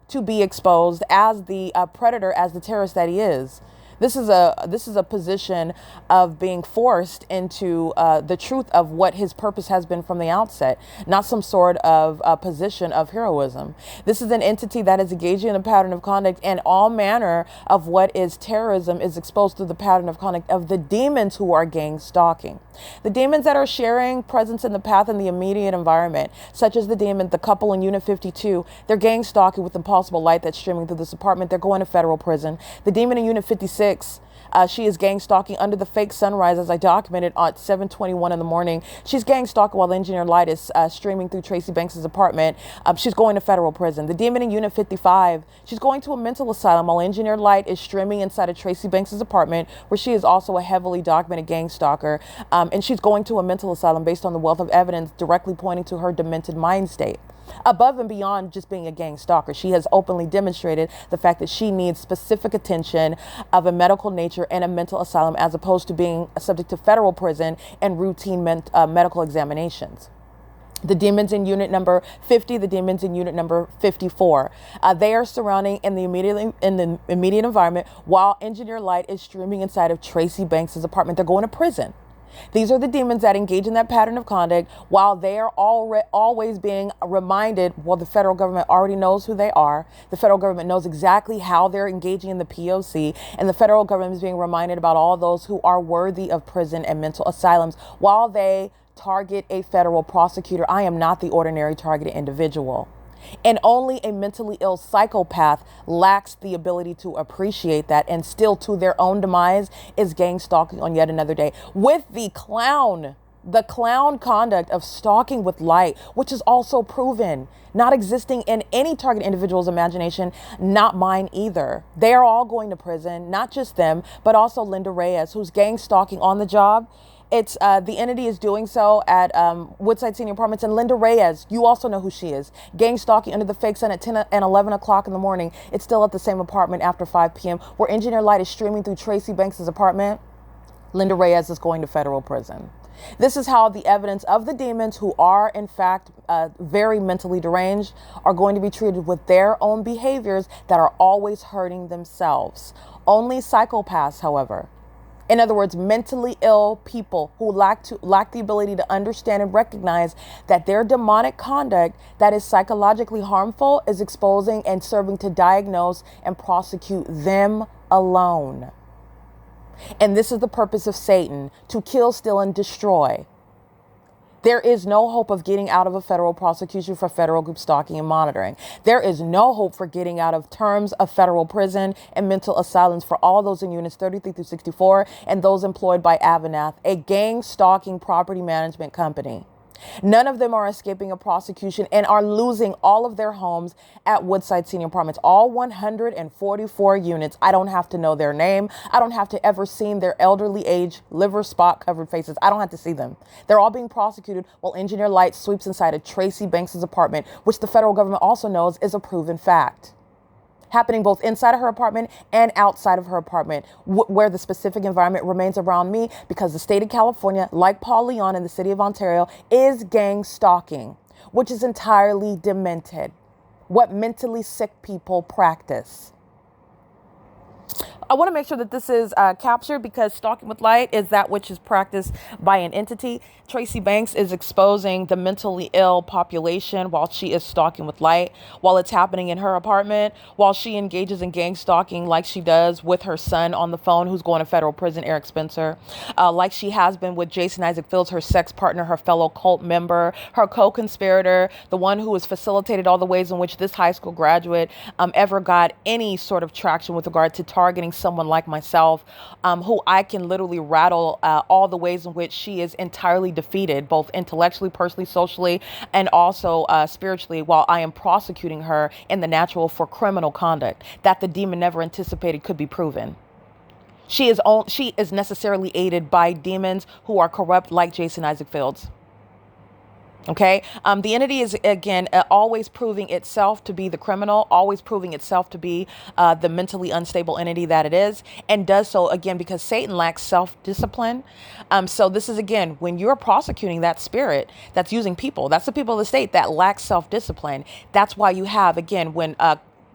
to be exposed as the predator, as the terrorist that he is. This is a position of being forced into the truth of what his purpose has been from the outset, not some sort of position of heroism. This is an entity that is engaging in a pattern of conduct, and all manner of what is terrorism is exposed through the pattern of conduct of the demons who are gang stalking. The demons that are sharing presence in the path in the immediate environment, such as the couple in Unit 52, they're gang stalking with impossible light that's streaming through this apartment. They're going to federal prison. The demon in Unit 56, she is gang stalking under the fake sunrise, as I documented at 7:21 in the morning. She's gang stalking while the engineered light is streaming through Tracy Banks' apartment. She's going to federal prison. The demon in Unit 55, she's going to a mental asylum while engineered light is streaming inside of Tracy Banks' apartment, where she is also a heavily documented gang stalker. And she's going to a mental asylum based on the wealth of evidence directly pointing to her demented mind state. Above and beyond just being a gang stalker, she has openly demonstrated the fact that she needs specific attention of a medical nature and a mental asylum, as opposed to being subject to federal prison and routine medical examinations. The demons in unit number 50, the demons in unit number 54. They are surrounding in the immediate environment while engineer light is streaming inside of Tracy Banks' apartment. They're going to prison. These are the demons that engage in that pattern of conduct while they are always being reminded, well, the federal government already knows who they are. The federal government knows exactly how they're engaging in the P.O.C. And the federal government is being reminded about all those who are worthy of prison and mental asylums while they target a federal prosecutor. I am not the ordinary targeted individual. And only a mentally ill psychopath lacks the ability to appreciate that, and still to their own demise is gang stalking on yet another day with the clown conduct of stalking with light, which is also proven not existing in any target individual's imagination, not mine either. They are all going to prison, not just them, but also Linda Reyes, who's gang stalking on the job. It's the entity is doing so at Woodside Senior Apartments. And Linda Reyes, you also know who she is. Gang stalking under the fake sun at 10 and 11 o'clock in the morning. It's still at the same apartment after 5 p.m. where engineer light is streaming through Tracy Banks' apartment. Linda Reyes is going to federal prison. This is how the evidence of the demons, who are in fact very mentally deranged, are going to be treated with their own behaviors that are always hurting themselves. Only psychopaths, however, in other words, mentally ill people who lack the ability to understand and recognize that their demonic conduct that is psychologically harmful is exposing and serving to diagnose and prosecute them alone. And this is the purpose of Satan: to kill, steal, and destroy. There is no hope of getting out of a federal prosecution for federal group stalking and monitoring. There is no hope for getting out of terms of federal prison and mental asylums for all those in units 33 through 64 and those employed by AVANATH, a gang stalking property management company. None of them are escaping a prosecution and are losing all of their homes at Woodside Senior Apartments. All 144 units. I don't have to know their name. I don't have to ever seen their elderly age, liver spot covered faces. I don't have to see them. They're all being prosecuted while engineer light sweeps inside of Tracy Banks' apartment, which the federal government also knows is a proven fact. Happening both inside of her apartment and outside of her apartment, where the specific environment remains around me, because the state of California, like Paul Leon in the city of Ontario, is gang stalking, which is entirely demented. What mentally sick people practice. I want to make sure that this is captured, because stalking with light is that which is practiced by an entity. Tracy Banks is exposing the mentally ill population while she is stalking with light, while it's happening in her apartment, while she engages in gang stalking like she does with her son on the phone, who's going to federal prison, Eric Spencer, like she has been with Jason Isaac Fields, her sex partner, her fellow cult member, her co-conspirator, the one who has facilitated all the ways in which this high school graduate ever got any sort of traction with regard to targeting someone like myself, who I can literally rattle all the ways in which she is entirely defeated, both intellectually, personally, socially, and also spiritually, while I am prosecuting her in the natural for criminal conduct that the demon never anticipated could be proven. She is necessarily aided by demons who are corrupt, like Jason Isaac Fields. Okay. The entity is, again, always proving itself to be the criminal, always proving itself to be the mentally unstable entity that it is, and does so, again, because Satan lacks self-discipline. So this is, again, when you're prosecuting that spirit that's using people, that's the people of the state that lack self-discipline. That's why you have, again, when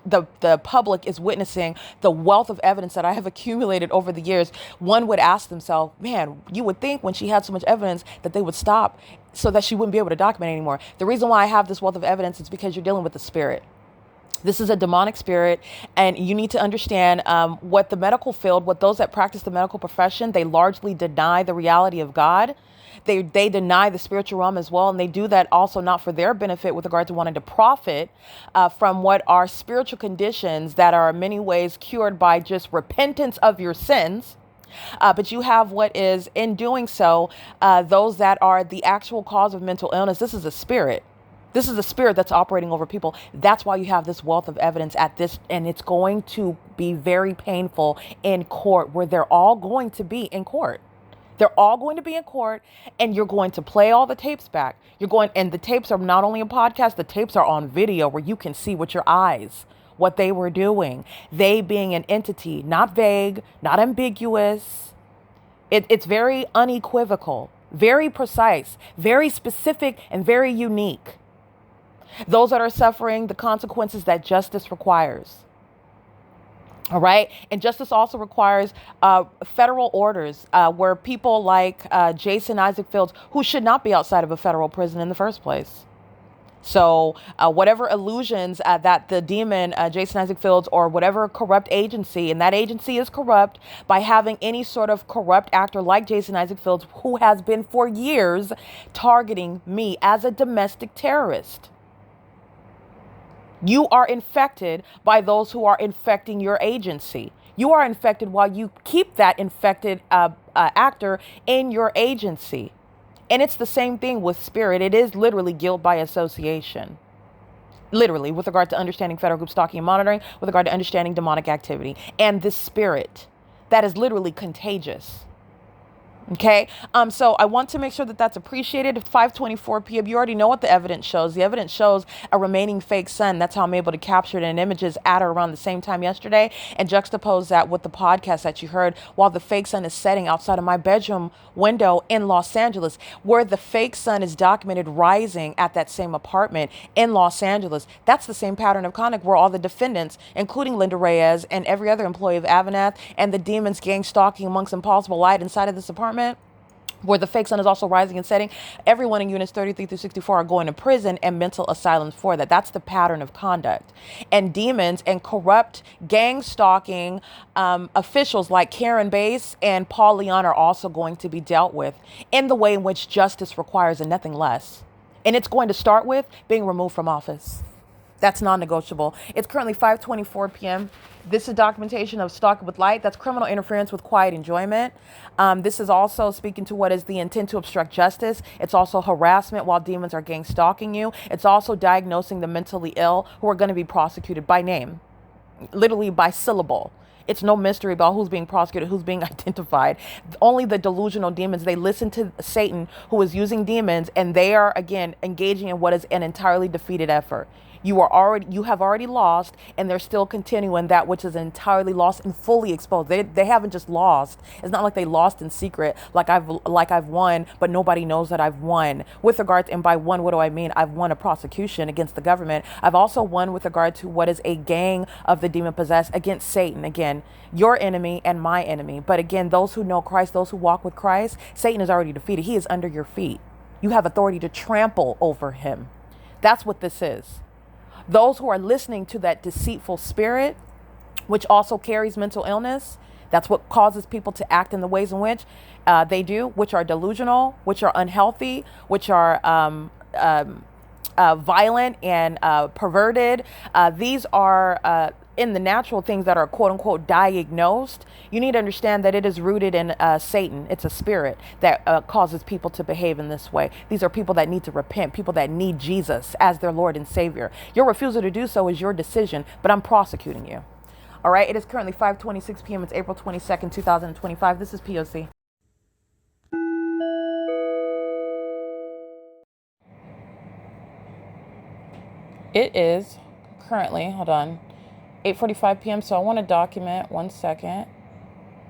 the public is witnessing the wealth of evidence that I have accumulated over the years, one would ask themselves, man, you would think when she had so much evidence that they would stop so that she wouldn't be able to document anymore. The reason why I have this wealth of evidence is because you're dealing with the spirit. This is a demonic spirit, and you need to understand what the medical field, what those that practice the medical profession, they largely deny the reality of God. They deny the spiritual realm as well, and they do that also not for their benefit with regard to wanting to profit from what are spiritual conditions that are in many ways cured by just repentance of your sins. But you have what is, in doing so, those that are the actual cause of mental illness. This is a spirit. This is a spirit that's operating over people. That's why you have this wealth of evidence at this, and it's going to be very painful in court, where they're all going to be in court. They're all going to be in court, and you're going to play all the tapes back. And the tapes are not only a podcast, the tapes are on video where you can see with your eyes what they were doing. They being an entity, not vague, not ambiguous. It's very unequivocal, very precise, very specific, and very unique. Those that are suffering the consequences that justice requires. All right. And justice also requires federal orders where people like Jason Isaac Fields, who should not be outside of a federal prison in the first place. So whatever illusions that the demon, Jason Isaac Fields, or whatever corrupt agency, and that agency is corrupt by having any sort of corrupt actor like Jason Isaac Fields, who has been for years targeting me as a domestic terrorist. You are infected by those who are infecting your agency. You are infected while you keep that infected actor in your agency. And it's the same thing with spirit. It is literally guilt by association. Literally, with regard to understanding federal group stalking and monitoring, with regard to understanding demonic activity. And this spirit that is literally contagious. Okay. So I want to make sure that that's appreciated. 5:24 p.m. You already know what the evidence shows. The evidence shows a remaining fake sun. That's how I'm able to capture it in images at or around the same time yesterday, and juxtapose that with the podcast that you heard while the fake sun is setting outside of my bedroom window in Los Angeles, where the fake sun is documented rising at that same apartment in Los Angeles. That's the same pattern of conduct where all the defendants, including Linda Reyes and every other employee of AVANATH, and the demons gang stalking amongst impossible light inside of this apartment, where the fake sun is also rising and setting, everyone in units 33 through 64 are going to prison and mental asylums for that. That's the pattern of conduct. And demons and corrupt gang stalking officials like Karen Bass and Paul Leon are also going to be dealt with in the way in which justice requires and nothing less. And it's going to start with being removed from office. That's non-negotiable. It's currently 5:24 p.m. This is documentation of stalking with light. That's criminal interference with quiet enjoyment. This is also speaking to what is the intent to obstruct justice. It's also harassment while demons are gang stalking you. It's also diagnosing the mentally ill who are going to be prosecuted by name, literally by syllable. It's no mystery about who's being prosecuted, who's being identified. Only the delusional demons, they listen to Satan, who is using demons, and they are, again, engaging in what is an entirely defeated effort. You have already lost, and they're still continuing that which is entirely lost and fully exposed. They haven't just lost. It's not like they lost in secret, like I've won, but nobody knows that I've won. With regard to, and by won, what do I mean? I've won a prosecution against the government. I've also won with regard to what is a gang of the demon possessed against Satan. Again, your enemy and my enemy. But again, those who know Christ, those who walk with Christ, Satan is already defeated. He is under your feet. You have authority to trample over him. That's what this is. Those who are listening to that deceitful spirit, which also carries mental illness, that's what causes people to act in the ways in which they do, which are delusional, which are unhealthy, which are violent and perverted. These are in the natural things that are quote unquote diagnosed. You need to understand that it is rooted in Satan. It's a spirit that causes people to behave in this way. These are people that need to repent, people that need Jesus as their Lord and Savior. Your refusal to do so is your decision, but I'm prosecuting you. All right. It is currently 5:26 p.m. It's April 22nd, 2025. This is P.O.C. It is currently, hold on, 8:45 p.m. So I want to document, 1 second,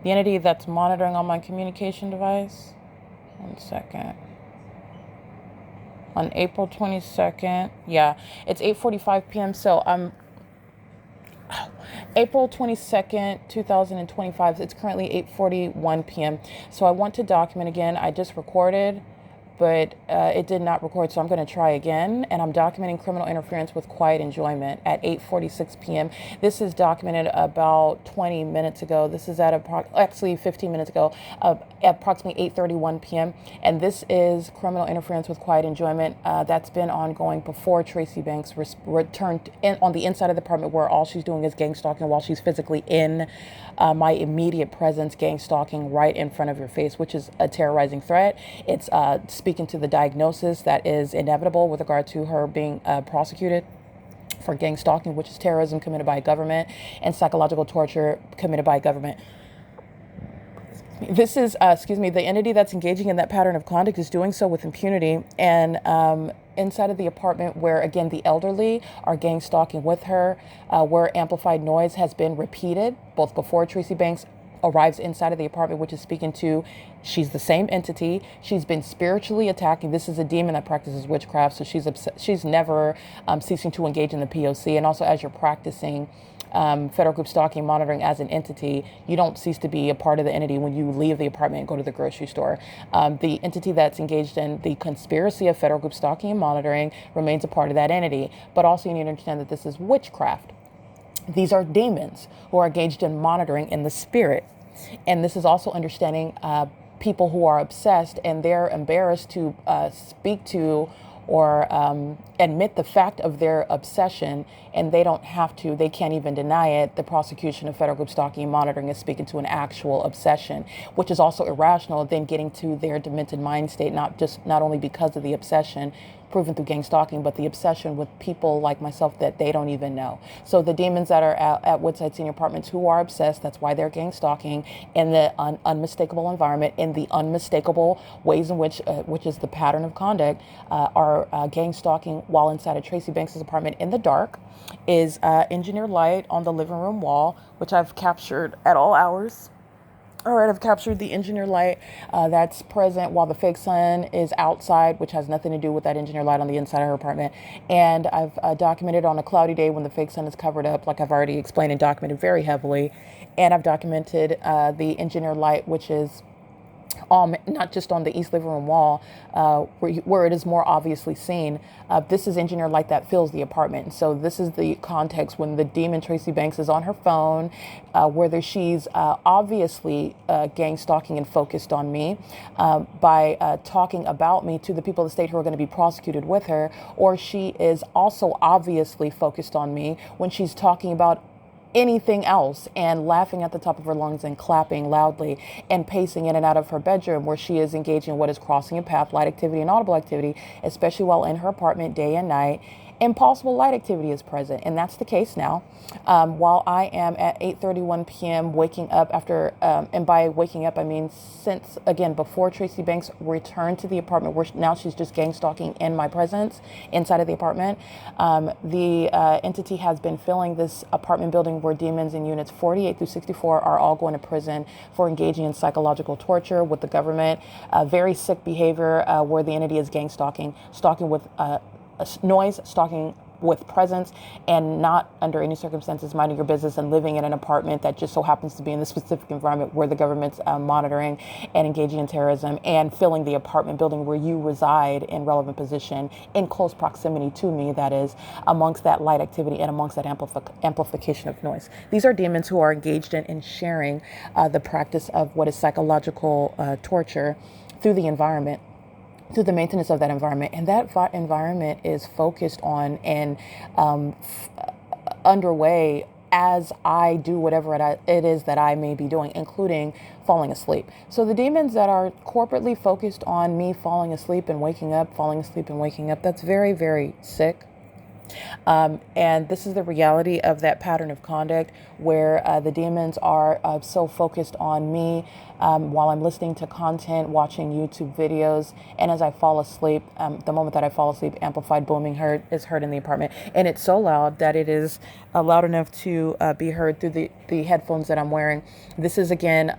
the entity that's monitoring on my communication device. 1 second. On April 22nd, yeah, it's 8:45 p.m. So April 22nd, 2025. It's currently 8:41 p.m. So I want to document again. I just recorded, but it did not record, so I'm going to try again. And I'm documenting criminal interference with quiet enjoyment at 8:46 p.m. This is documented about 20 minutes ago. This is at actually 15 minutes ago, at approximately 8:31 p.m. And this is criminal interference with quiet enjoyment. That's been ongoing before Tracy Banks returned on the inside of the apartment, where all she's doing is gang stalking while she's physically in my immediate presence, gang stalking right in front of your face, which is a terrorizing threat. It's speaking to the diagnosis that is inevitable with regard to her being prosecuted for gang stalking, which is terrorism committed by a government, and psychological torture committed by a government. This is, the entity that's engaging in that pattern of conduct is doing so with impunity. And inside of the apartment, where, again, the elderly are gang stalking with her, where amplified noise has been repeated, both before Tracy Banks arrives inside of the apartment, which is speaking to, she's the same entity. She's been spiritually attacking. This is a demon that practices witchcraft, so she's never ceasing to engage in the P.O.C. And also, as you're practicing federal group stalking monitoring as an entity, you don't cease to be a part of the entity when you leave the apartment and go to the grocery store. The entity that's engaged in the conspiracy of federal group stalking and monitoring remains a part of that entity. But also, you need to understand that this is witchcraft. These are demons who are engaged in monitoring in the spirit. And this is also understanding people who are obsessed and they're embarrassed to speak to or admit the fact of their obsession, and they don't have to, they can't even deny it. The prosecution of federal group stalking and monitoring is speaking to an actual obsession, which is also irrational, then getting to their demented mind state, not only because of the obsession proven through gang stalking, but the obsession with people like myself that they don't even know. So the demons that are at Woodside Senior Apartments who are obsessed, that's why they're gang stalking in the unmistakable environment, in the unmistakable ways in which is the pattern of conduct, are gang stalking while inside of Tracy Banks' apartment in the dark, is engineered light on the living room wall, which I've captured at all hours. All right, I've captured the engineer light that's present while the fake sun is outside, which has nothing to do with that engineer light on the inside of her apartment. And I've documented on a cloudy day when the fake sun is covered up, like I've already explained and documented very heavily. And I've documented the engineer light, which is not just on the east living room wall, where it is more obviously seen. This is engineer light that fills the apartment. So this is the context when the demon Tracy Banks is on her phone, whether she's obviously gang stalking and focused on me by talking about me to the people of the state who are going to be prosecuted with her, or she is also obviously focused on me when she's talking about anything else and laughing at the top of her lungs and clapping loudly and pacing in and out of her bedroom, where she is engaging in what is crossing a path, light activity and audible activity, especially while in her apartment day and night. Impossible light activity is present, and that's the case now. While I am at 8:31 p.m. waking up after, and by waking up I mean since, again, before Tracy Banks returned to the apartment, where now she's just gang stalking in my presence inside of the apartment. The entity has been filling this apartment building where demons in units 48 through 64 are all going to prison for engaging in psychological torture with the government. Very sick behavior where the entity is gang stalking with noise, stalking with presence, and not under any circumstances minding your business and living in an apartment that just so happens to be in the specific environment where the government's monitoring and engaging in terrorism, and filling the apartment building where you reside in relevant position in close proximity to me, that is, amongst that light activity and amongst that amplification of noise. These are demons who are engaged in sharing the practice of what is psychological torture through the environment, through the maintenance of that environment. And that environment is focused on and underway as I do whatever it is that I may be doing, including falling asleep. So the demons that are corporately focused on me falling asleep and waking up, falling asleep and waking up, that's very, very sick. And this is the reality of that pattern of conduct, where the demons are so focused on me while I'm listening to content, watching YouTube videos, and as I fall asleep, the moment that I fall asleep, amplified booming is heard in the apartment. And it's so loud that it is loud enough to be heard through the headphones that I'm wearing. This is, again,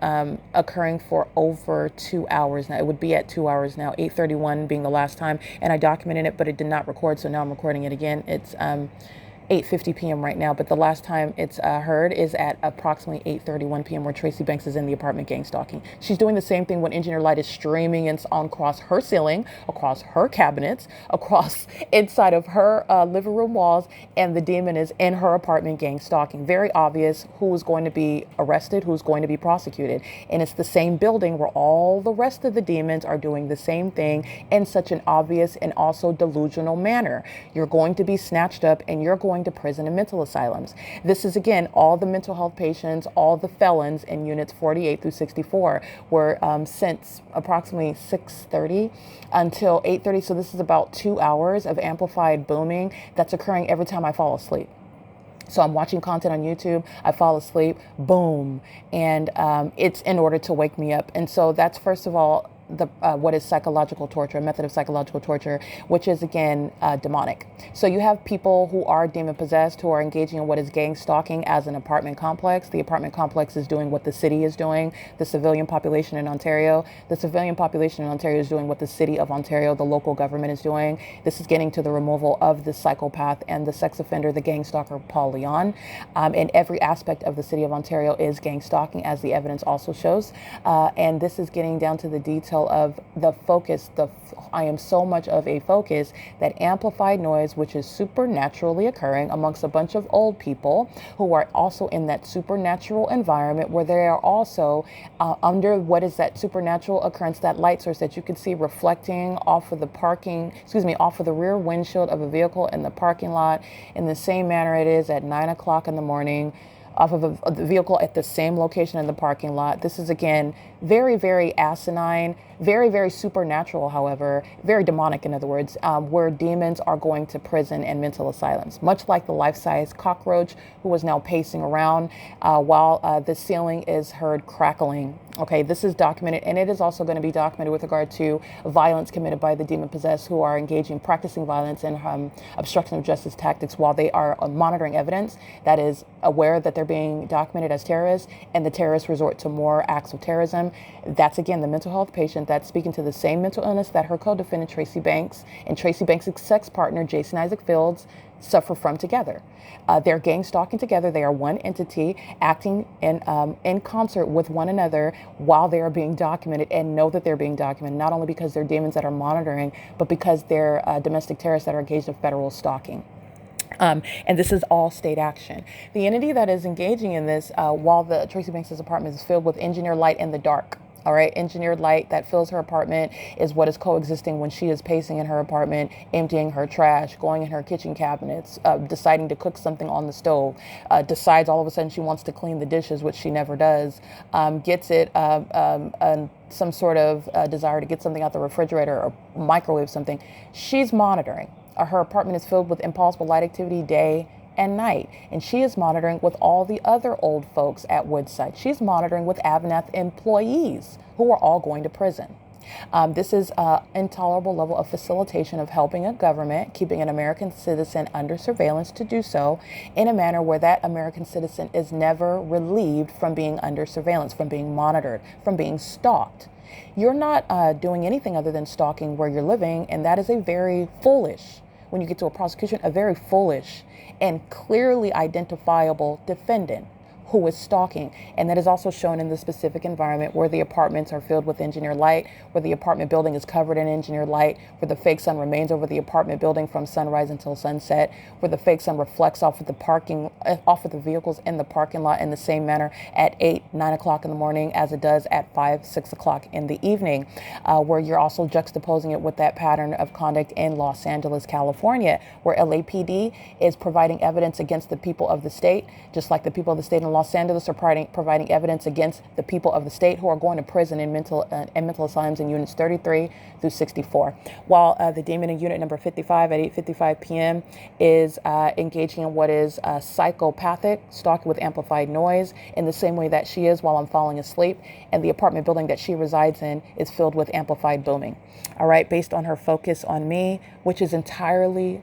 occurring for over 2 hours now. It would be at 2 hours now, 8:31 being the last time, and I documented it, but it did not record, so now I'm recording it again. 8:50 p.m. right now, but the last time it's heard is at approximately 8:31 p.m. where Tracy Banks is in the apartment gang stalking. She's doing the same thing when engineer light is streaming in across her ceiling, across her cabinets, across inside of her living room walls, and the demon is in her apartment gang stalking. Very obvious who's going to be arrested, who's going to be prosecuted. And it's the same building where all the rest of the demons are doing the same thing in such an obvious and also delusional manner. You're going to be snatched up and you're going to prison and mental asylums. This is, again, all the mental health patients, all the felons in units 48 through 64 were since approximately 6:30 until 8:30. So this is about 2 hours of amplified booming that's occurring every time I fall asleep. So I'm watching content on YouTube, I fall asleep, boom, and it's in order to wake me up. And so that's, first of all, what is psychological torture, a method of psychological torture, which is, again, demonic. So you have people who are demon possessed, who are engaging in what is gang stalking as an apartment complex. The apartment complex is doing what the city is doing, the civilian population in Ontario. The civilian population in Ontario is doing what the city of Ontario, the local government, is doing. This is getting to the removal of the psychopath and the sex offender, the gang stalker, Paul Leon. And every aspect of the city of Ontario is gang stalking, as the evidence also shows. And this is getting down to the detail of the focus. I am so much of a focus that amplified noise, which is supernaturally occurring amongst a bunch of old people who are also in that supernatural environment where they are also under what is that supernatural occurrence, that light source that you can see reflecting off of off of the rear windshield of a vehicle in the parking lot in the same manner it is at 9 o'clock in the morning, off of the vehicle at the same location in the parking lot. This is, again, very, very asinine, very, very supernatural, however, very demonic, in other words, where demons are going to prison and mental asylums, much like the life-size cockroach who is now pacing around while the ceiling is heard crackling. Okay, this is documented, and it is also going to be documented with regard to violence committed by the demon-possessed who are practicing violence and obstruction of justice tactics while they are monitoring evidence that is aware that they're being documented as terrorists, and the terrorists resort to more acts of terrorism. That's, again, the mental health patient that's speaking to the same mental illness that her co-defendant Tracy Banks and Tracy Banks' sex partner Jason Isaac Fields suffer from together. They're gang stalking together. They are one entity acting in concert with one another while they are being documented, and know that they're being documented, not only because they're demons that are monitoring, but because they're domestic terrorists that are engaged in federal stalking. And this is all state action. The entity that is engaging in this while the Tracy Banks' apartment is filled with engineered light in the dark. All right, engineered light that fills her apartment is what is coexisting when she is pacing in her apartment, emptying her trash, going in her kitchen cabinets, deciding to cook something on the stove, decides all of a sudden she wants to clean the dishes, which she never does, gets it some sort of desire to get something out the refrigerator or microwave something. She's monitoring. Her apartment is filled with impossible light activity day and night, and she is monitoring with all the other old folks at Woodside. She's monitoring with AVANATH employees who are all going to prison. This is an intolerable level of facilitation of helping a government, keeping an American citizen under surveillance to do so in a manner where that American citizen is never relieved from being under surveillance, from being monitored, from being stalked. You're not doing anything other than stalking where you're living, and that is a very foolish, when you get to a prosecution, a very foolish and clearly identifiable defendant who is stalking. And that is also shown in the specific environment where the apartments are filled with engineered light, where the apartment building is covered in engineered light, where the fake sun remains over the apartment building from sunrise until sunset, where the fake sun reflects off of the vehicles in the parking lot in the same manner at 8, 9 o'clock in the morning as it does at 5, 6 o'clock in the evening, where you're also juxtaposing it with that pattern of conduct in Los Angeles, California, where LAPD is providing evidence against the people of the state, just like the people of the state in Los Angeles are providing evidence against the people of the state who are going to prison in mental asylums in units 33 through 64. While the demon in unit number 55 at 8:55 p.m. is engaging in what is psychopathic stalking with amplified noise in the same way that she is while I'm falling asleep, and the apartment building that she resides in is filled with amplified booming. All right, based on her focus on me, which is entirely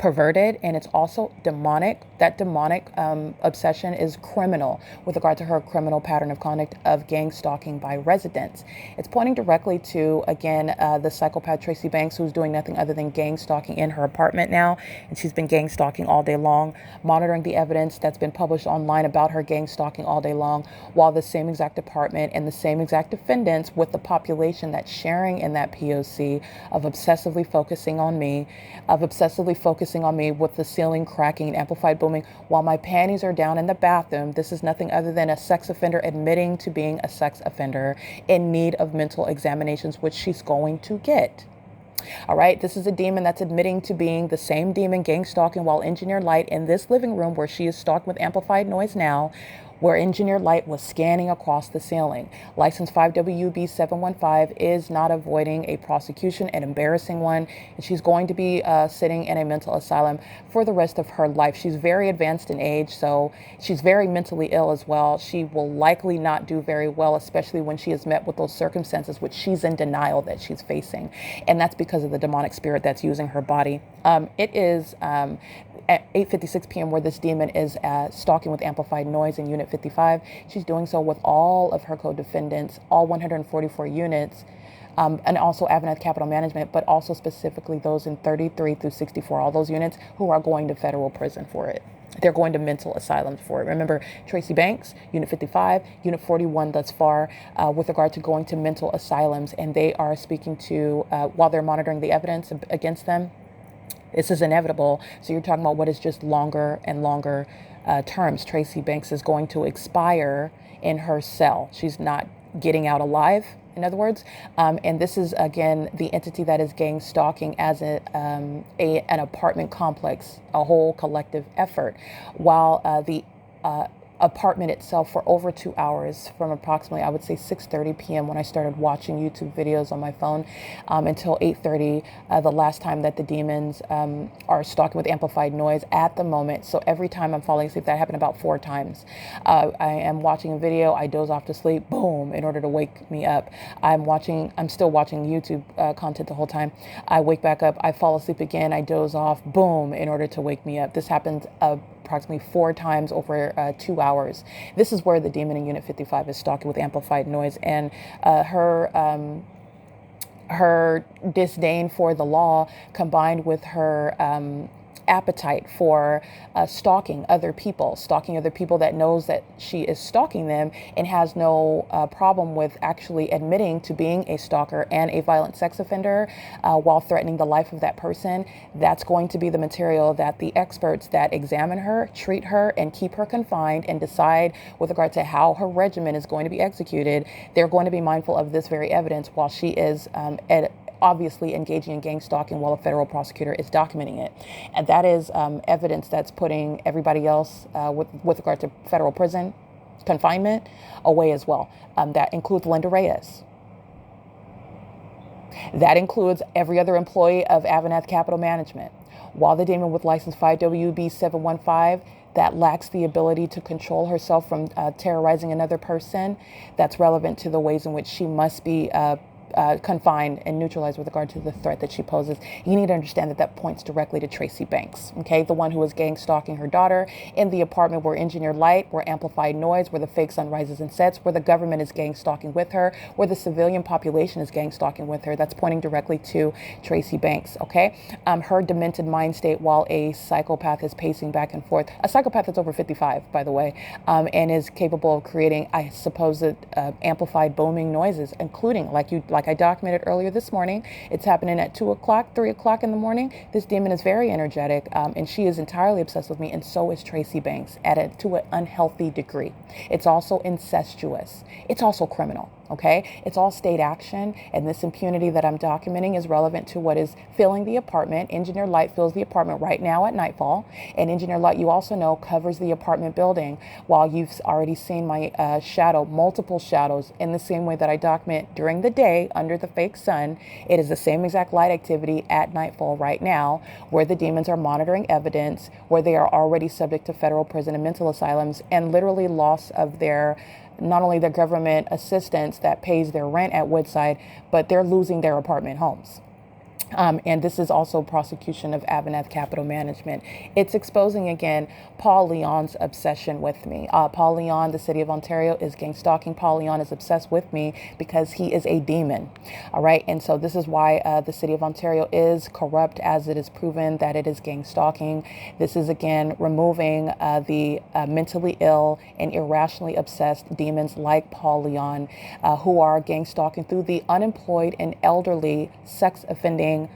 perverted, and it's also demonic. That demonic obsession is criminal with regard to her criminal pattern of conduct of gang stalking by residents. It's pointing directly to, again, the psychopath Tracy Banks, who's doing nothing other than gang stalking in her apartment now, and she's been gang stalking all day long, monitoring the evidence that's been published online about her gang stalking all day long, while the same exact department and the same exact defendants with the population that's sharing in that P.O.C. of obsessively focusing on me, with the ceiling cracking and amplified booming while my panties are down in the bathroom. This is nothing other than a sex offender admitting to being a sex offender in need of mental examinations, which she's going to get. All right, this is a demon that's admitting to being the same demon gang stalking while Engineer Light in this living room where she is stalking with amplified noise now, where Engineer Light was scanning across the ceiling. License 5WB715 is not avoiding a prosecution, an embarrassing one, and she's going to be sitting in a mental asylum for the rest of her life. She's very advanced in age, so she's very mentally ill as well. She will likely not do very well, especially when she is met with those circumstances, which she's in denial that she's facing. And that's because of the demonic spirit that's using her body. It is at 8:56 p.m. where this demon is stalking with amplified noise in Unit 55. She's doing so with all of her co-defendants, all 144 units, and also AVANATH Capital Management, but also specifically those in 33 through 64, all those units who are going to federal prison for it. They're going to mental asylums for it. Remember, Tracy Banks, Unit 55, Unit 41 thus far, with regard to going to mental asylums, and they are speaking to, while they're monitoring the evidence against them, this is inevitable. So you're talking about what is just longer and longer terms. Tracy Banks is going to expire in her cell. She's not getting out alive, in other words. And this is, again, the entity that is gang stalking as an apartment complex, a whole collective effort, while the apartment itself for over 2 hours, from approximately, I would say 6:30 p.m. when I started watching YouTube videos on my phone until 8:30, the last time that the demons are stalking with amplified noise at the moment. So every time I'm falling asleep, that happened about 4 times. I am watching a video, I doze off to sleep, boom, in order to wake me up. I'm still watching YouTube content the whole time. I wake back up, I fall asleep again, I doze off, boom, in order to wake me up. This happens approximately 4 times over 2 hours. This is where the demon in Unit 55 is stalking with amplified noise, and her disdain for the law combined with her appetite for stalking other people that knows that she is stalking them and has no problem with actually admitting to being a stalker and a violent sex offender while threatening the life of that person. That's going to be the material that the experts that examine her, treat her, and keep her confined and decide with regard to how her regimen is going to be executed. They're going to be mindful of this very evidence while she is obviously engaging in gang stalking while a federal prosecutor is documenting it. And that is evidence that's putting everybody else with regard to federal prison confinement away as well. That includes Linda Reyes. That includes every other employee of AVANATH Capital Management. While the demon with license 5WB715 that lacks the ability to control herself from terrorizing another person, that's relevant to the ways in which she must be confined and neutralized with regard to the threat that she poses. You need to understand that that points directly to Tracy Banks, okay? The one who was gang stalking her daughter in the apartment where engineered light, where amplified noise, where the fake sun rises and sets, where the government is gang stalking with her, where the civilian population is gang stalking with her. That's pointing directly to Tracy Banks, okay? Her demented mind state while a psychopath is pacing back and forth. A psychopath that's over 55, by the way, and is capable of creating, I suppose, amplified booming noises, including, like I documented earlier this morning, it's happening at 2 o'clock, 3 o'clock in the morning. This demon is very energetic, and she is entirely obsessed with me, and so is Tracy Banks to an unhealthy degree. It's also incestuous. It's also criminal, okay? It's all state action, and this impunity that I'm documenting is relevant to what is filling the apartment. Engineer Light fills the apartment right now at nightfall, and Engineer Light, you also know, covers the apartment building, while you've already seen my multiple shadows in the same way that I document during the day under the fake sun. It is the same exact light activity at nightfall right now, where the demons are monitoring evidence, where they are already subject to federal prison and mental asylums, and literally loss of not only their government assistance that pays their rent at Woodside, but they're losing their apartment homes. And this is also prosecution of AVANATH Capital Management. It's exposing, again, Paul Leon's obsession with me. Paul Leon, the city of Ontario, is gang stalking. Paul Leon is obsessed with me because he is a demon. All right. And so this is why the city of Ontario is corrupt, as it is proven that it is gang stalking. This is, again, removing the mentally ill and irrationally obsessed demons like Paul Leon, who are gang stalking through the unemployed and elderly sex offending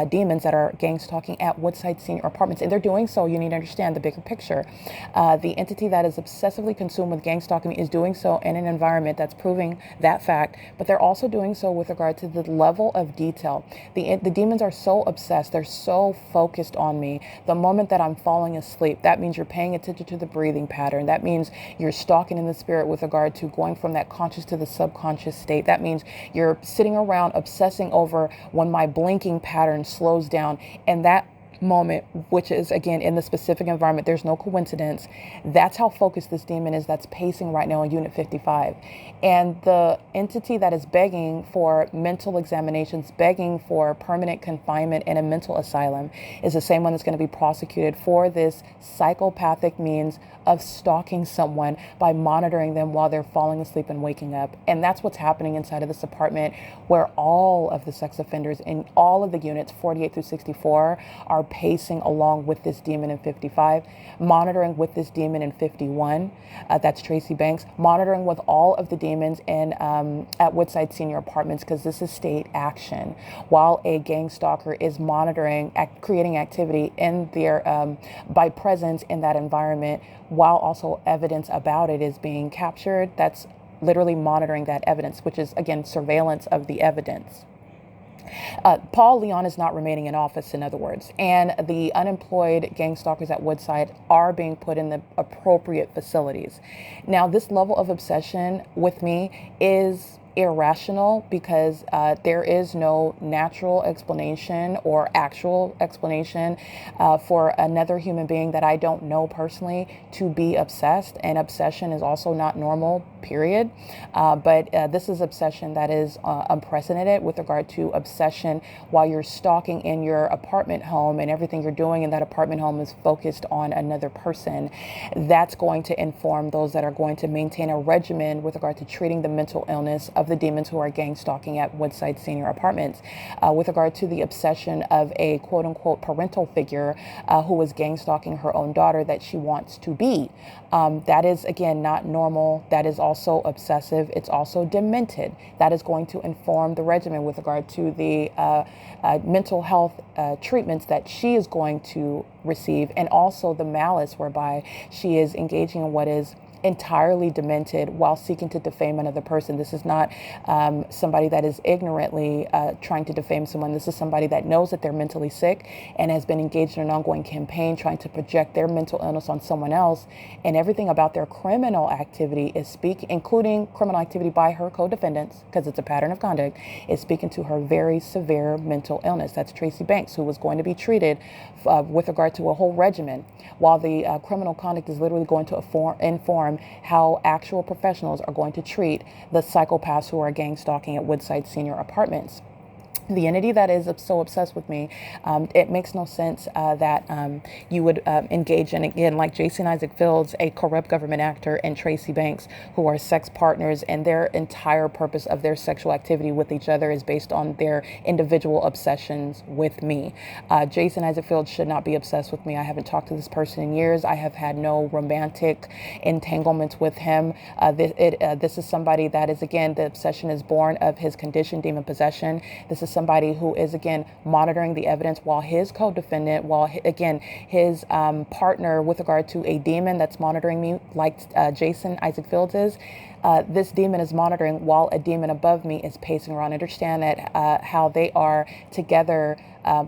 demons that are gang stalking at Woodside Senior Apartments. And they're doing so, you need to understand the bigger picture. The entity that is obsessively consumed with gang stalking is doing so in an environment that's proving that fact, but they're also doing so with regard to the level of detail. The demons are so obsessed, they're so focused on me. The moment that I'm falling asleep, that means you're paying attention to the breathing pattern. That means you're stalking in the spirit with regard to going from that conscious to the subconscious state. That means you're sitting around obsessing over when my blinking pattern slows down, and that moment, which is, again, in the specific environment, there's no coincidence. That's how focused this demon is that's pacing right now in Unit 55. And the entity that is begging for mental examinations, begging for permanent confinement in a mental asylum, is the same one that's going to be prosecuted for this psychopathic means of stalking someone by monitoring them while they're falling asleep and waking up. And that's what's happening inside of this apartment, where all of the sex offenders in all of the units 48 through 64 are pacing along with this demon in 55, monitoring with this demon in 51. That's Tracy Banks, monitoring with all of the demons in at Woodside Senior Apartments, because this is state action, while a gang stalker is monitoring, creating activity in their by presence in that environment, while also evidence about it is being captured. That's literally monitoring that evidence, which is, again, surveillance of the evidence. Paul Leon is not remaining in office, in other words, and the unemployed gang stalkers at Woodside are being put in the appropriate facilities. Now, this level of obsession with me is irrational, because there is no natural explanation or actual explanation for another human being that I don't know personally to be obsessed. And obsession is also not normal, period. But this is obsession that is unprecedented with regard to obsession while you're stalking in your apartment home, and everything you're doing in that apartment home is focused on another person. That's going to inform those that are going to maintain a regimen with regard to treating the mental illness of the demons who are gang stalking at Woodside Senior Apartments. With regard to the obsession of a quote unquote parental figure who is gang stalking her own daughter that she wants to be. That is, again, not normal. That is also obsessive. It's also demented. That is going to inform the regimen with regard to the mental health treatments that she is going to receive, and also the malice whereby she is engaging in what is entirely demented while seeking to defame another person. This is not somebody that is ignorantly trying to defame someone. This is somebody that knows that they're mentally sick and has been engaged in an ongoing campaign trying to project their mental illness on someone else. And everything about their criminal activity is including criminal activity by her co-defendants, because it's a pattern of conduct, is speaking to her very severe mental illness. That's Tracy Banks, who was going to be treated with regard to a whole regimen, while the criminal conduct is literally going to inform how actual professionals are going to treat the psychopaths who are gang stalking at Woodside Senior Apartments. The entity that is so obsessed with me, it makes no sense that you would engage in, again, like Jason Isaac Fields, a corrupt government actor, and Tracy Banks, who are sex partners, and their entire purpose of their sexual activity with each other is based on their individual obsessions with me. Jason Isaac Fields should not be obsessed with me. I haven't talked to this person in years. I have had no romantic entanglements with him. This is somebody that is, again, the obsession is born of his condition, demon possession. This is somebody who is, again, monitoring the evidence while his co-defendant, while, again, his partner with regard to a demon that's monitoring me, like Jason Isaac Fields is. This demon is monitoring while a demon above me is pacing around. Understand that how they are together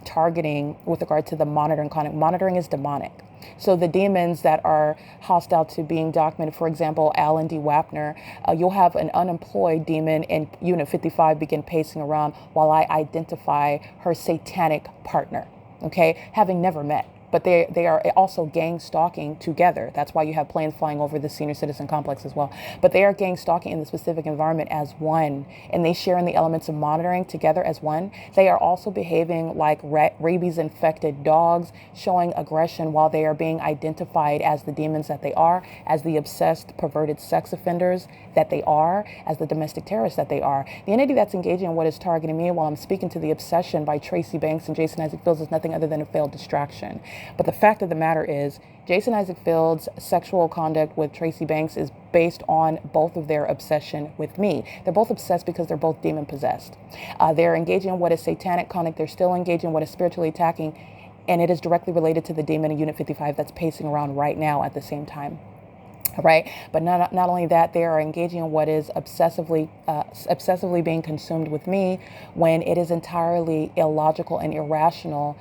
targeting with regard to the monitoring conduct. Monitoring is demonic. So the demons that are hostile to being documented, for example, Alan D. WAPNER, you'll have an unemployed demon in Unit 55 begin pacing around while I identify her satanic partner, okay, having never met. but they are also gang stalking together. That's why you have planes flying over the senior citizen complex as well. But they are gang stalking in the specific environment as one, and they share in the elements of monitoring together as one. They are also behaving like rabies-infected dogs, showing aggression while they are being identified as the demons that they are, as the obsessed, perverted sex offenders that they are, as the domestic terrorists that they are. The entity that's engaging in what is targeting me while I'm speaking to the obsession by Tracy Banks and Jason Isaac Fields is nothing other than a failed distraction. But the fact of the matter is, Jason Isaac Fields' sexual conduct with Tracy Banks is based on both of their obsession with me. They're both obsessed because they're both demon possessed. They're engaging in what is satanic conduct. They're still engaging in what is spiritually attacking, and it is directly related to the demon in Unit 55 that's pacing around right now at the same time. Right, but not only that, they are engaging in what is obsessively being consumed with me when it is entirely illogical and irrational,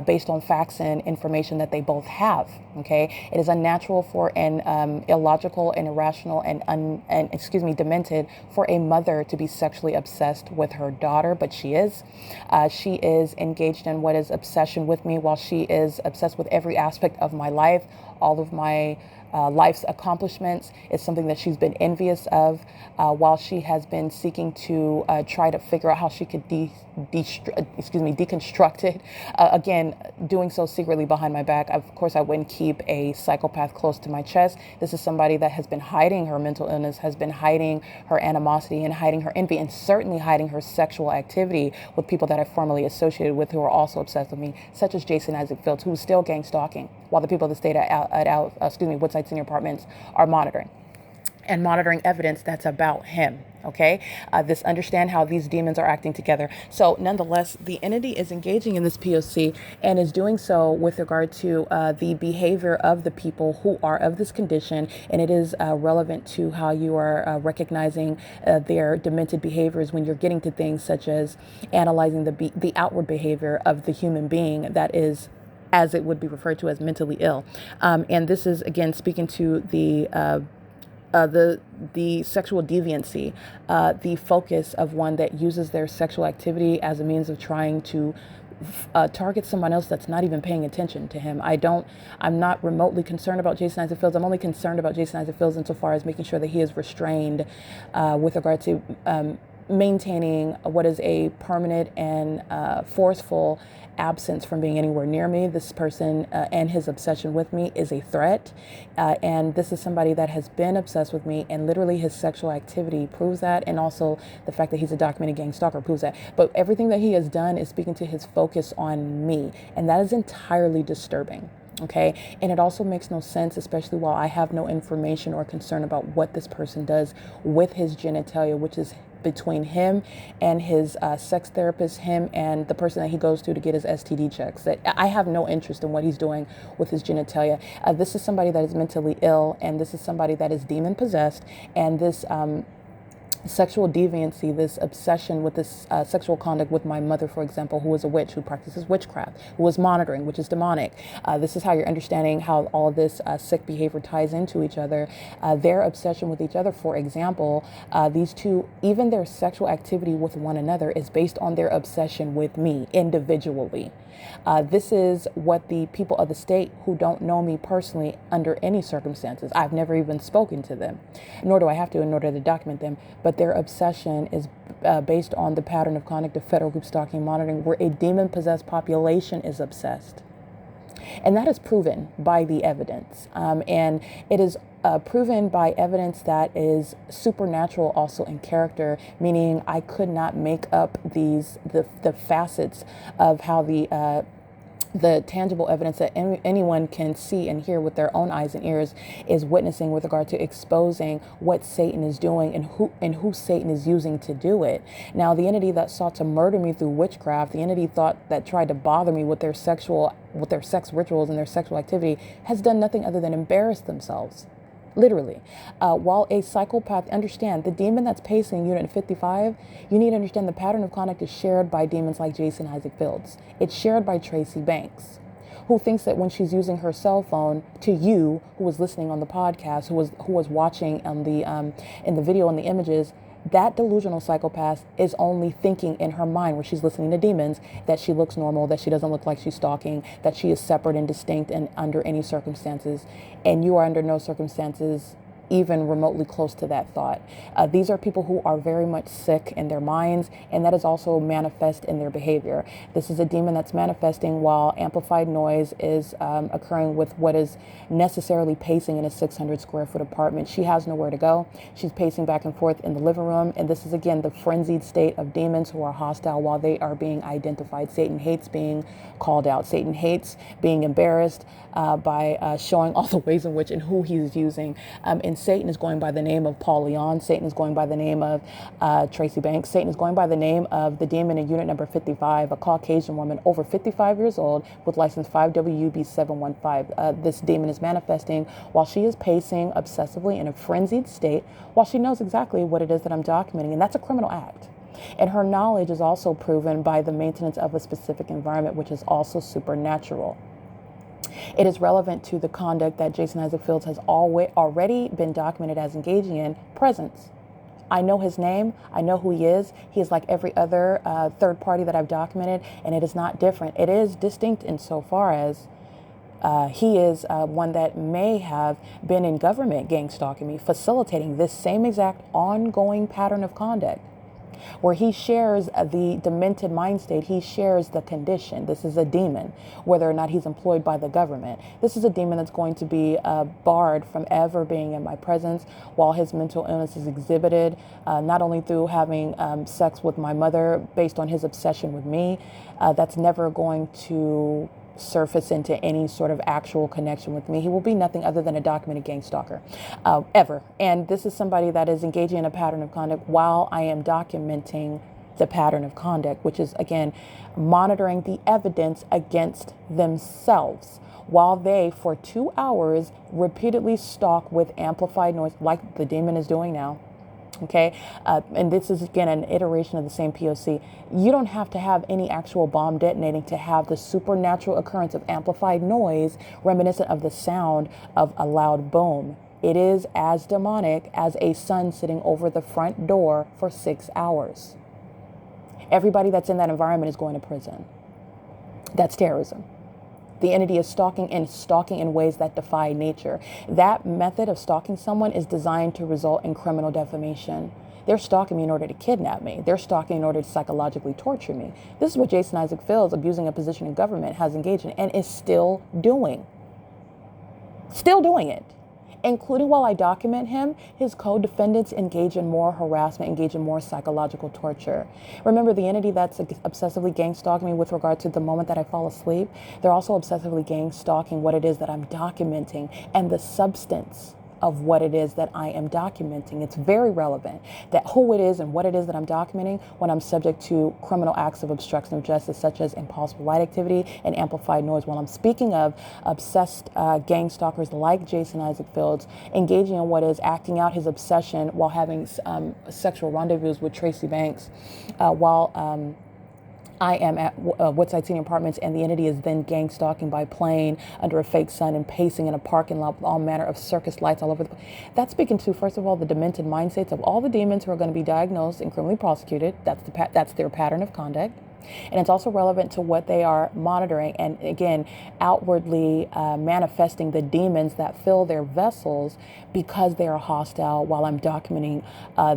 based on facts and information that they both have. Okay, it is unnatural for an illogical and irrational and demented for a mother to be sexually obsessed with her daughter, but she is. She is engaged in what is obsession with me while she is obsessed with every aspect of my life, all of my life's accomplishments. Is something that she's been envious of, while she has been seeking to try to figure out how she could deconstruct it. Again, doing so secretly behind my back. Of course, I wouldn't keep a psychopath close to my chest. This is somebody that has been hiding her mental illness, has been hiding her animosity and hiding her envy, and certainly hiding her sexual activity with people that I formerly associated with who are also obsessed with me, such as Jason Isaac Fields, who is still gang stalking, while the people that stayed at Woodside Senior Apartments are monitoring evidence that's about him. Okay, understand how these demons are acting together. So nonetheless, the entity is engaging in this POC and is doing so with regard to the behavior of the people who are of this condition, and it is relevant to how you are recognizing their demented behaviors when you're getting to things such as analyzing the outward behavior of the human being that is, as it would be referred to as, mentally ill. And this is, again, speaking to the sexual deviancy, the focus of one that uses their sexual activity as a means of trying to target someone else that's not even paying attention to him. I'm not remotely concerned about Jason Isaac Fields. I'm only concerned about Jason Isaac Fields insofar as making sure that he is restrained with regard to maintaining what is a permanent and forceful absence from being anywhere near me. This person and his obsession with me is a threat, and this is somebody that has been obsessed with me, and literally his sexual activity proves that, and also the fact that he's a documented gang stalker proves that. But everything that he has done is speaking to his focus on me, and that is entirely disturbing. Okay, and it also makes no sense, especially while I have no information or concern about what this person does with his genitalia, which is between him and his sex therapist, him and the person that he goes to get his STD checks. That I have no interest in what he's doing with his genitalia. This is somebody that is mentally ill, and this is somebody that is demon possessed, and this sexual deviancy, this obsession with this sexual conduct with my mother, for example, who is a witch, who practices witchcraft, who is monitoring, which is demonic. This is how you're understanding how all of this sick behavior ties into each other. Their obsession with each other, for example, these two, even their sexual activity with one another is based on their obsession with me individually. This is what the people of the state who don't know me personally under any circumstances, I've never even spoken to them, nor do I have to in order to document them, but their obsession is based on the pattern of conduct of federal group stalking monitoring, where a demon-possessed population is obsessed. And that is proven by the evidence. And it is proven by evidence that is supernatural also in character, meaning I could not make up the facets of how the tangible evidence that anyone can see and hear with their own eyes and ears is witnessing with regard to exposing what Satan is doing and who Satan is using to do it. Now, the entity that sought to murder me through witchcraft, the entity that tried to bother me with their sex rituals and their sexual activity, has done nothing other than embarrass themselves. Literally. While a psychopath, understand, the demon that's pacing Unit 55, you need to understand the pattern of conduct is shared by demons like Jason Isaac Fields. It's shared by Tracy Banks, who thinks that when she's using her cell phone, to you, who was listening on the podcast, who was watching on the in the video and the images, that delusional psychopath is only thinking in her mind, where she's listening to demons, that she looks normal, that she doesn't look like she's stalking, that she is separate and distinct and under any circumstances. And you are under no circumstances even remotely close to that thought. These are people who are very much sick in their minds, and that is also manifest in their behavior. This is a demon that's manifesting while amplified noise is occurring with what is necessarily pacing in a 600 square foot apartment. She has nowhere to go. She's pacing back and forth in the living room, and this is again the frenzied state of demons who are hostile while they are being identified. Satan hates being called out. Satan hates being embarrassed by showing all the ways in which and who he's using. And Satan is going by the name of Paul Leon. Satan is going by the name of Tracy Banks. Satan is going by the name of the demon in unit number 55, a Caucasian woman over 55 years old with license 5WB715. This demon is manifesting while she is pacing obsessively in a frenzied state, while she knows exactly what it is that I'm documenting, and that's a criminal act. And her knowledge is also proven by the maintenance of a specific environment, which is also supernatural. It is relevant to the conduct that Jason Isaac Fields has already been documented as engaging in: presence. I know his name. I know who he is. He is like every other third party that I've documented, and it is not different. It is distinct insofar as he is one that may have been in government gang stalking me, facilitating this same exact ongoing pattern of conduct, where he shares the demented mind state. He shares the condition. This is a demon, whether or not he's employed by the government. This is a demon that's going to be barred from ever being in my presence while his mental illness is exhibited, not only through having sex with my mother based on his obsession with me. That's never going to surface into any sort of actual connection with me. He will be nothing other than a documented gang stalker, ever. And this is somebody that is engaging in a pattern of conduct while I am documenting the pattern of conduct, which is, again, monitoring the evidence against themselves while they, for 2 hours, repeatedly stalk with amplified noise, like the demon is doing now. Okay, and this is again an iteration of the same P.O.C. You don't have to have any actual bomb detonating to have the supernatural occurrence of amplified noise reminiscent of the sound of a loud boom. It is as demonic as a sun sitting over the front door for 6 hours. Everybody that's in that environment is going to prison. That's terrorism. The entity is stalking in ways that defy nature. That method of stalking someone is designed to result in criminal defamation. They're stalking me in order to kidnap me. They're stalking in order to psychologically torture me. This is what Jason Isaac Fields, abusing a position in government, has engaged in and is still doing. Still doing it. Including while I document him, his co-defendants engage in more harassment, engage in more psychological torture. Remember, the entity that's obsessively gang stalking me with regard to the moment that I fall asleep, they're also obsessively gang stalking what it is that I'm documenting and the substance of what it is that I am documenting. It's very relevant that who it is and what it is that I'm documenting when I'm subject to criminal acts of obstruction of justice, such as impossible light activity and amplified noise. While I'm speaking of obsessed gang stalkers like Jason Isaac Fields engaging in what is acting out his obsession while having sexual rendezvous with Tracy Banks, while I am at Woodside Senior Apartments, and the entity is then gang stalking by plane under a fake sun and pacing in a parking lot with all manner of circus lights all over the place. That's speaking to, first of all, the demented mind states of all the demons who are going to be diagnosed and criminally prosecuted. That's their pattern of conduct. And it's also relevant to what they are monitoring and, again, outwardly manifesting the demons that fill their vessels because they are hostile while I'm documenting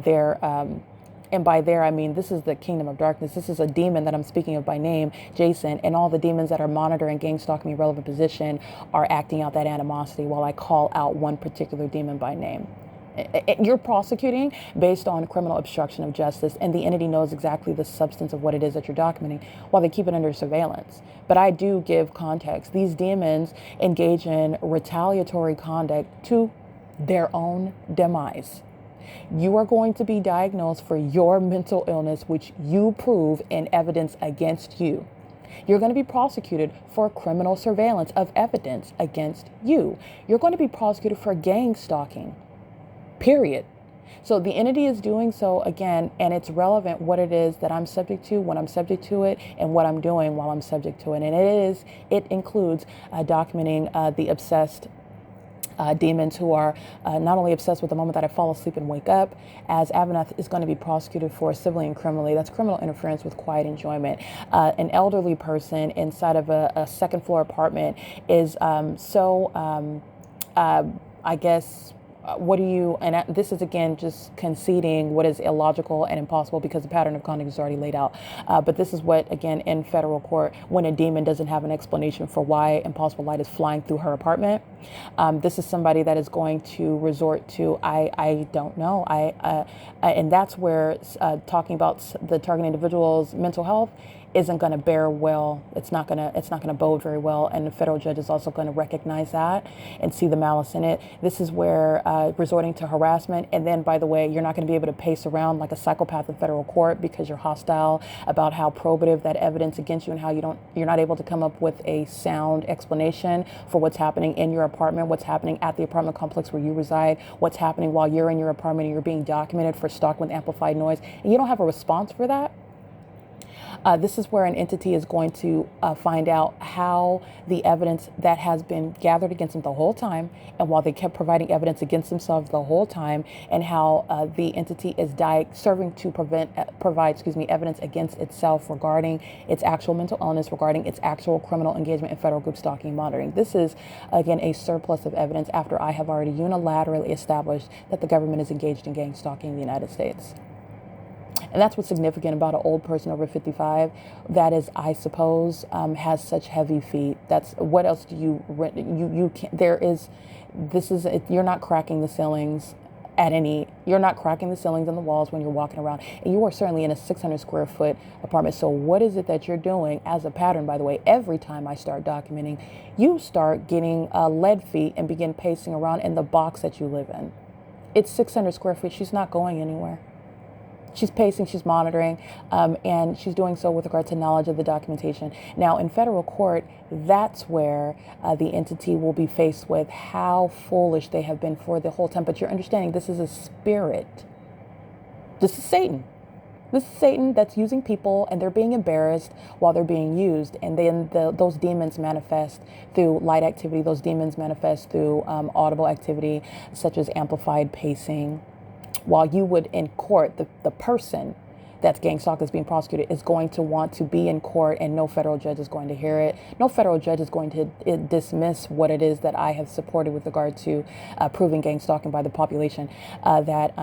their and by there, I mean, this is the kingdom of darkness. This is a demon that I'm speaking of by name, Jason, and all the demons that are monitoring, gang stalking me, relevant position are acting out that animosity while I call out one particular demon by name. You're prosecuting based on criminal obstruction of justice, and the entity knows exactly the substance of what it is that you're documenting while they keep it under surveillance. But I do give context. These demons engage in retaliatory conduct to their own demise. You are going to be diagnosed for your mental illness, which you prove in evidence against you. You're going to be prosecuted for criminal surveillance of evidence against you. You're going to be prosecuted for gang stalking, period. So the entity is doing so again, and it's relevant what it is that I'm subject to, when I'm subject to it, and what I'm doing while I'm subject to it. And it includes documenting the obsessed demons who are not only obsessed with the moment that I fall asleep and wake up, as AVANATH is going to be prosecuted for civilly and criminally. That's criminal interference with quiet enjoyment. An elderly person inside of a second floor apartment is I guess, what do you, and this is again just conceding what is illogical and impossible because the pattern of conduct is already laid out. But this is what, again, in federal court, when a demon doesn't have an explanation for why impossible light is flying through her apartment, this is somebody that is going to resort to, I don't know. And that's where talking about the target individual's mental health isn't going to bear well. It's not going to bode very well. And the federal judge is also going to recognize that and see the malice in it. This is where resorting to harassment. And then, by the way, you're not going to be able to pace around like a psychopath in federal court because you're hostile about how probative that evidence against you and how you're not able to come up with a sound explanation for what's happening in your apartment, what's happening at the apartment complex where you reside, what's happening while you're in your apartment and you're being documented for stalking with amplified noise. And you don't have a response for that. This is where an entity is going to find out how the evidence that has been gathered against them the whole time, and while they kept providing evidence against themselves the whole time, and how the entity is serving to provide evidence against itself regarding its actual mental illness, regarding its actual criminal engagement in federal group stalking and monitoring. This is, again, a surplus of evidence after I have already unilaterally established that the government is engaged in gang stalking in the United States. And that's what's significant about an old person over 55 that is, I suppose, has such heavy feet. That's what else do you can't, you're not cracking the ceilings you're not cracking the ceilings and the walls when you're walking around. And you are certainly in a 600 square foot apartment. So what is it that you're doing as a pattern, by the way? Every time I start documenting, you start getting lead feet and begin pacing around in the box that you live in. It's 600 square feet. She's not going anywhere. She's pacing, she's monitoring, and she's doing so with regard to knowledge of the documentation. Now, in federal court, that's where the entity will be faced with how foolish they have been for the whole time. But you're understanding this is a spirit. This is Satan. This is Satan that's using people, and they're being embarrassed while they're being used. And then those demons manifest through light activity. Those demons manifest through audible activity, such as amplified pacing. While you would in court, the person that's gang stalking is being prosecuted is going to want to be in court, and no federal judge is going to hear it. No federal judge is going to dismiss what it is that I have supported with regard to proving gang stalking by the population, that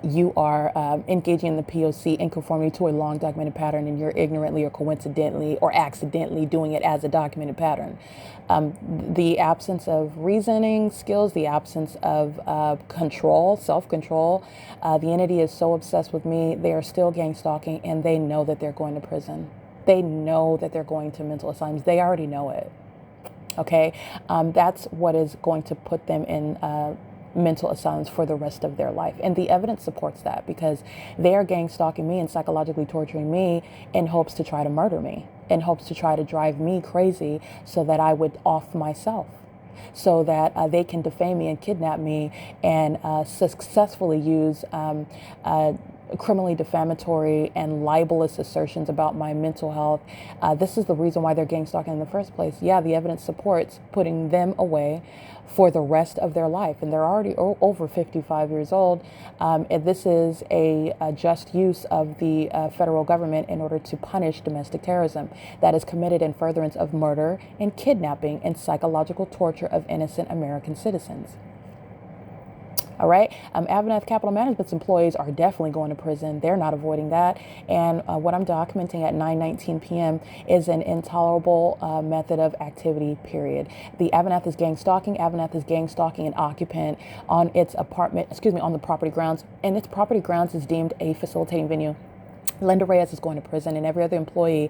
you are engaging in the P.O.C. in conformity to a long documented pattern, and you're ignorantly or coincidentally or accidentally doing it as a documented pattern. The absence of reasoning skills, the absence of control, self-control, the entity is so obsessed with me, they are still gang stalking, and they know that they're going to prison. They know that they're going to mental asylums. They already know it. Okay? That's what is going to put them in mental asylums for the rest of their life. And the evidence supports that, because they are gang stalking me and psychologically torturing me in hopes to try to murder me, in hopes to try to drive me crazy so that I would off myself, so that they can defame me and kidnap me and successfully use criminally defamatory and libelous assertions about my mental health. This is the reason why they're gang stalking in the first place. Yeah, the evidence supports putting them away for the rest of their life, and they're already over 55 years old. And this is a just use of the federal government in order to punish domestic terrorism that is committed in furtherance of murder and kidnapping and psychological torture of innocent American citizens. All right. AVANATH Capital Management's employees are definitely going to prison. They're not avoiding that. And what I'm documenting at 9:19 p.m. is an intolerable method of activity, period. The AVANATH is gang stalking. AVANATH is gang stalking an occupant on its apartment, on the property grounds. And its property grounds is deemed a facilitating venue. Linda Reyes is going to prison, and every other employee,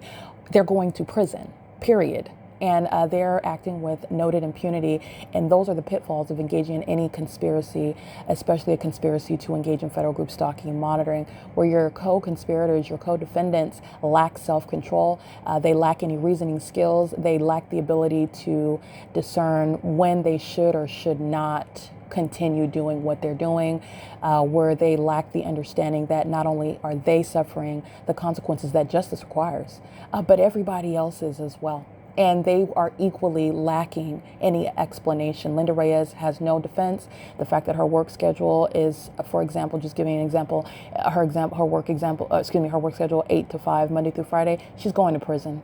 they're going to prison, period. And they're acting with noted impunity. And those are the pitfalls of engaging in any conspiracy, especially a conspiracy to engage in federal group stalking and monitoring, where your co-conspirators, your co-defendants lack self-control. They lack any reasoning skills. They lack the ability to discern when they should or should not continue doing what they're doing, where they lack the understanding that not only are they suffering the consequences that justice requires, but everybody else is as well. And they are equally lacking any explanation. Linda Reyes has no defense. The fact that her work schedule is, for example, just giving an example, her work schedule 8 to 5, Monday through Friday, she's going to prison.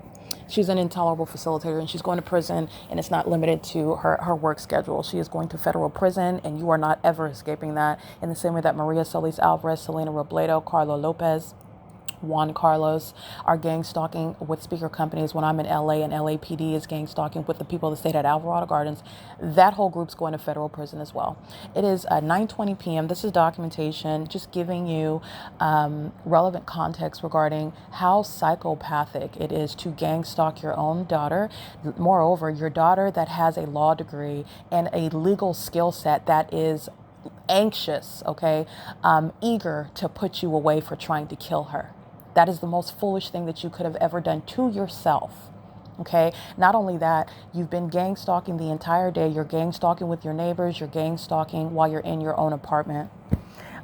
She's an intolerable facilitator and she's going to prison, and it's not limited to her work schedule. She is going to federal prison, and you are not ever escaping that, in the same way that Maria Solis Alvarez, Selena Robledo, Carlo Lopez, Juan Carlos are gang stalking with speaker companies when I'm in LA, and LAPD is gang stalking with the people that stayed at Alvarado Gardens. That whole group's going to federal prison as well. It is 9:20 p.m. This is documentation, just giving you relevant context regarding how psychopathic it is to gang stalk your own daughter. Moreover, your daughter that has a law degree and a legal skill set that is anxious, okay, eager to put you away for trying to kill her. That is the most foolish thing that you could have ever done to yourself. Okay. Not only that, you've been gang stalking the entire day. You're gang stalking with your neighbors. You're gang stalking while you're in your own apartment,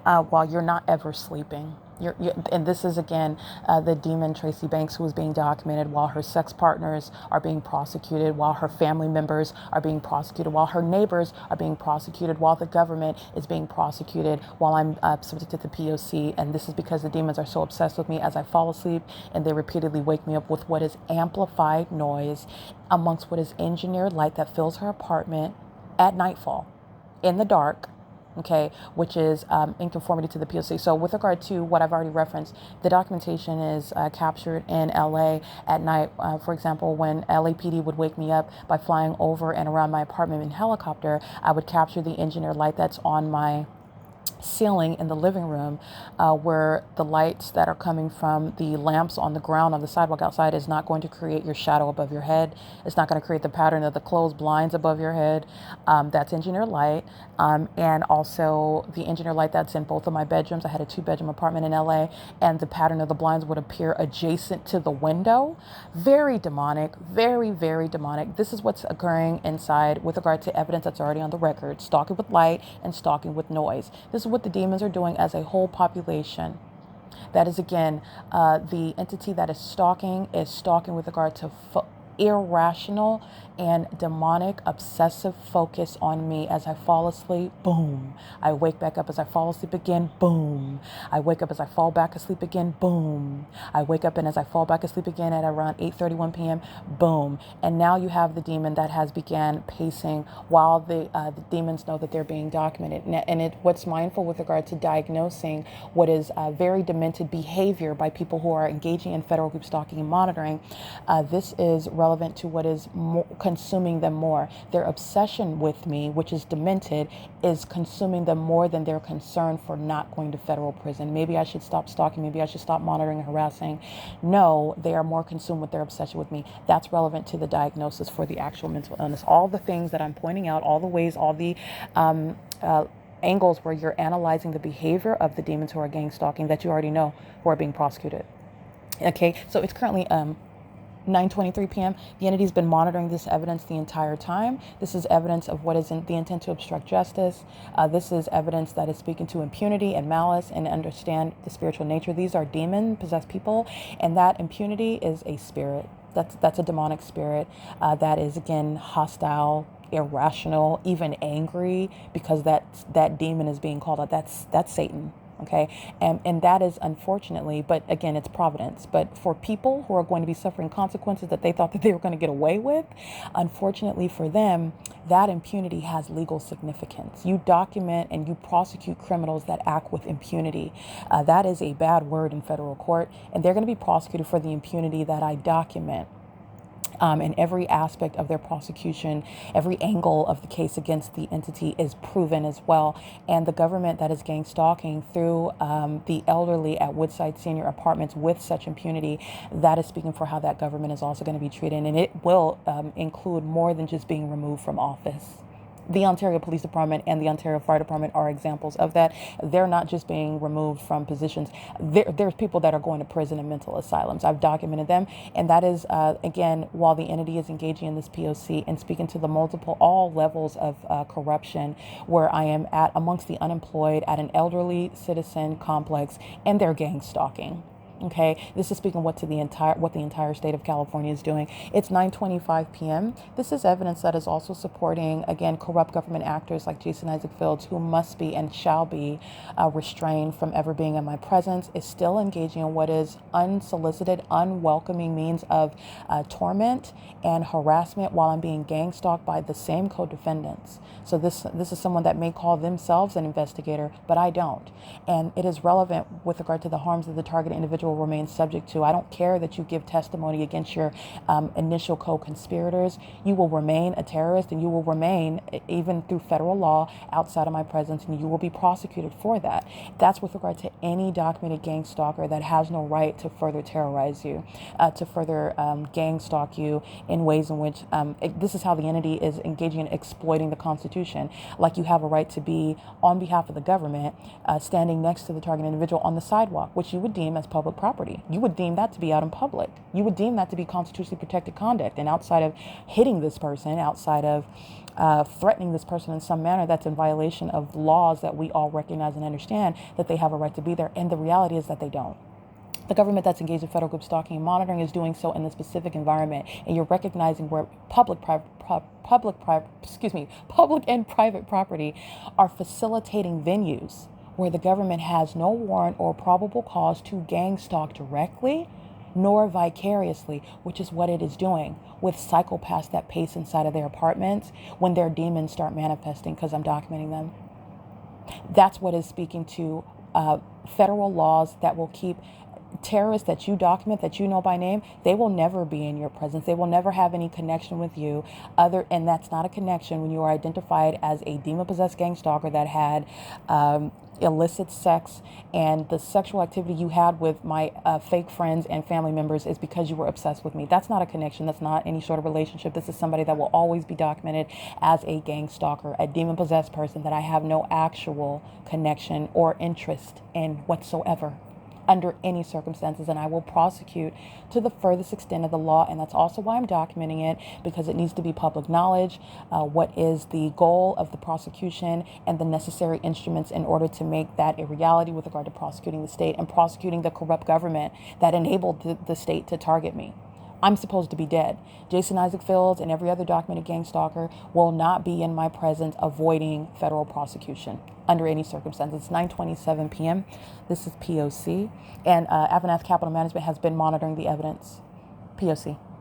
while you're not ever sleeping. And this is, again, the demon Tracy Banks, who is being documented while her sex partners are being prosecuted, while her family members are being prosecuted, while her neighbors are being prosecuted, while the government is being prosecuted, while I'm subject to the P.O.C. And this is because the demons are so obsessed with me as I fall asleep, and they repeatedly wake me up with what is amplified noise amongst what is engineered light that fills her apartment at nightfall, in the dark. Okay, which is in conformity to the P.O.C. So with regard to what I've already referenced, the documentation is captured in LA at night. For example, when LAPD would wake me up by flying over and around my apartment in helicopter, I would capture the engineered light that's on my ceiling in the living room, where the lights that are coming from the lamps on the ground on the sidewalk outside is not going to create your shadow above your head. It's not going to create the pattern of the closed blinds above your head. That's engineer light. And also the engineer light that's in both of my bedrooms. I had a 2-bedroom apartment in LA, and the pattern of the blinds would appear adjacent to the window. Very demonic, very, very demonic. This is what's occurring inside with regard to evidence that's already on the record: stalking with light and stalking with noise. This is what the demons are doing as a whole population. That is, again, the entity that is stalking with regard to irrational and demonic obsessive focus on me as I fall asleep. Boom. I wake back up as I fall asleep again. Boom. I wake up as I fall back asleep again. Boom. I wake up and as I fall back asleep again at around 8:31 p.m. Boom. And now you have the demon that has began pacing while the demons know that they're being documented. And what's mindful with regard to diagnosing what is very demented behavior by people who are engaging in federal group stalking and monitoring, this is relevant to what is consuming them more. Their obsession with me, which is demented, is consuming them more than their concern for not going to federal prison. Maybe I should stop stalking. Maybe I should stop monitoring and harassing. No, they are more consumed with their obsession with me. That's relevant to the diagnosis for the actual mental illness. All the things that I'm pointing out, all the ways, all the angles where you're analyzing the behavior of the demons who are gang stalking that you already know who are being prosecuted. Okay, so it's currently 9:23 p.m. The entity's been monitoring this evidence the entire time. This is evidence of what is in the intent to obstruct justice. This is evidence that is speaking to impunity and malice and understand the spiritual nature. These are demon-possessed people, and that impunity is a spirit. That's a demonic spirit that is, again, hostile, irrational, even angry, because that demon is being called out. That's Satan. Okay. And that is, unfortunately, but again, it's providence. But for people who are going to be suffering consequences that they thought that they were going to get away with, unfortunately for them, that impunity has legal significance. You document and you prosecute criminals that act with impunity. That is a bad word in federal court, and they're going to be prosecuted for the impunity that I document. And every aspect of their prosecution, every angle of the case against the entity is proven as well. And the government that is gang stalking through the elderly at Woodside Senior Apartments with such impunity, that is speaking for how that government is also going to be treated. And it will include more than just being removed from office. The Ontario Police Department and the Ontario Fire Department are examples of that. They're not just being removed from positions. There's people that are going to prison and mental asylums. I've documented them. And that is, again, while the entity is engaging in this P.O.C. and speaking to the all levels of corruption, where I am at amongst the unemployed at an elderly citizen complex, and they're gang stalking. Okay, this is speaking what the entire state of California is doing. It's 9:25 p.m. This is evidence that is also supporting, again, corrupt government actors like Jason Isaac Fields, who must be and shall be restrained from ever being in my presence, is still engaging in what is unsolicited, unwelcoming means of torment and harassment while I'm being gang stalked by the same co-defendants. So this is someone that may call themselves an investigator, but I don't. And it is relevant with regard to the harms that the targeted individual remains subject to. I don't care that you give testimony against your initial co-conspirators. You will remain a terrorist, and you will remain, even through federal law, outside of my presence, and you will be prosecuted for that. That's with regard to any documented gang stalker that has no right to further terrorize you, to further gang stalk you in ways in which this is how the entity is engaging in exploiting the Constitution. Like, you have a right to be, on behalf of the government, standing next to the target individual on the sidewalk, which you would deem as public property. You would deem that to be out in public. You would deem that to be constitutionally protected conduct. And outside of hitting this person, outside of threatening this person in some manner, that's in violation of laws that we all recognize and understand that they have a right to be there. And the reality is that they don't. The government that's engaged in federal group stalking and monitoring is doing so in the specific environment, and you're recognizing where public and private property are facilitating venues where the government has no warrant or probable cause to gang stalk directly nor vicariously, which is what it is doing with psychopaths that pace inside of their apartments when their demons start manifesting, because I'm documenting them. That's what is speaking to federal laws that will keep terrorists that you document, that you know by name. They will never be in your presence. They will never have any connection with you, and that's not a connection when you are identified as a demon-possessed gang stalker that had illicit sex, and the sexual activity you had with my fake friends and family members is because you were obsessed with me. That's not a connection. That's not any sort of relationship. This is somebody that will always be documented as a gang stalker, a demon-possessed person that I have no actual connection or interest in whatsoever, under any circumstances, and I will prosecute to the furthest extent of the law. And that's also why I'm documenting it, because it needs to be public knowledge. What is the goal of the prosecution and the necessary instruments in order to make that a reality with regard to prosecuting the state and prosecuting the corrupt government that enabled the state to target me. I'm supposed to be dead. Jason Isaac Fields and every other documented gang stalker will not be in my presence avoiding federal prosecution under any circumstances. It's 9:27 p.m. This is P.O.C. And AVANATH Capital Management has been monitoring the evidence. P.O.C.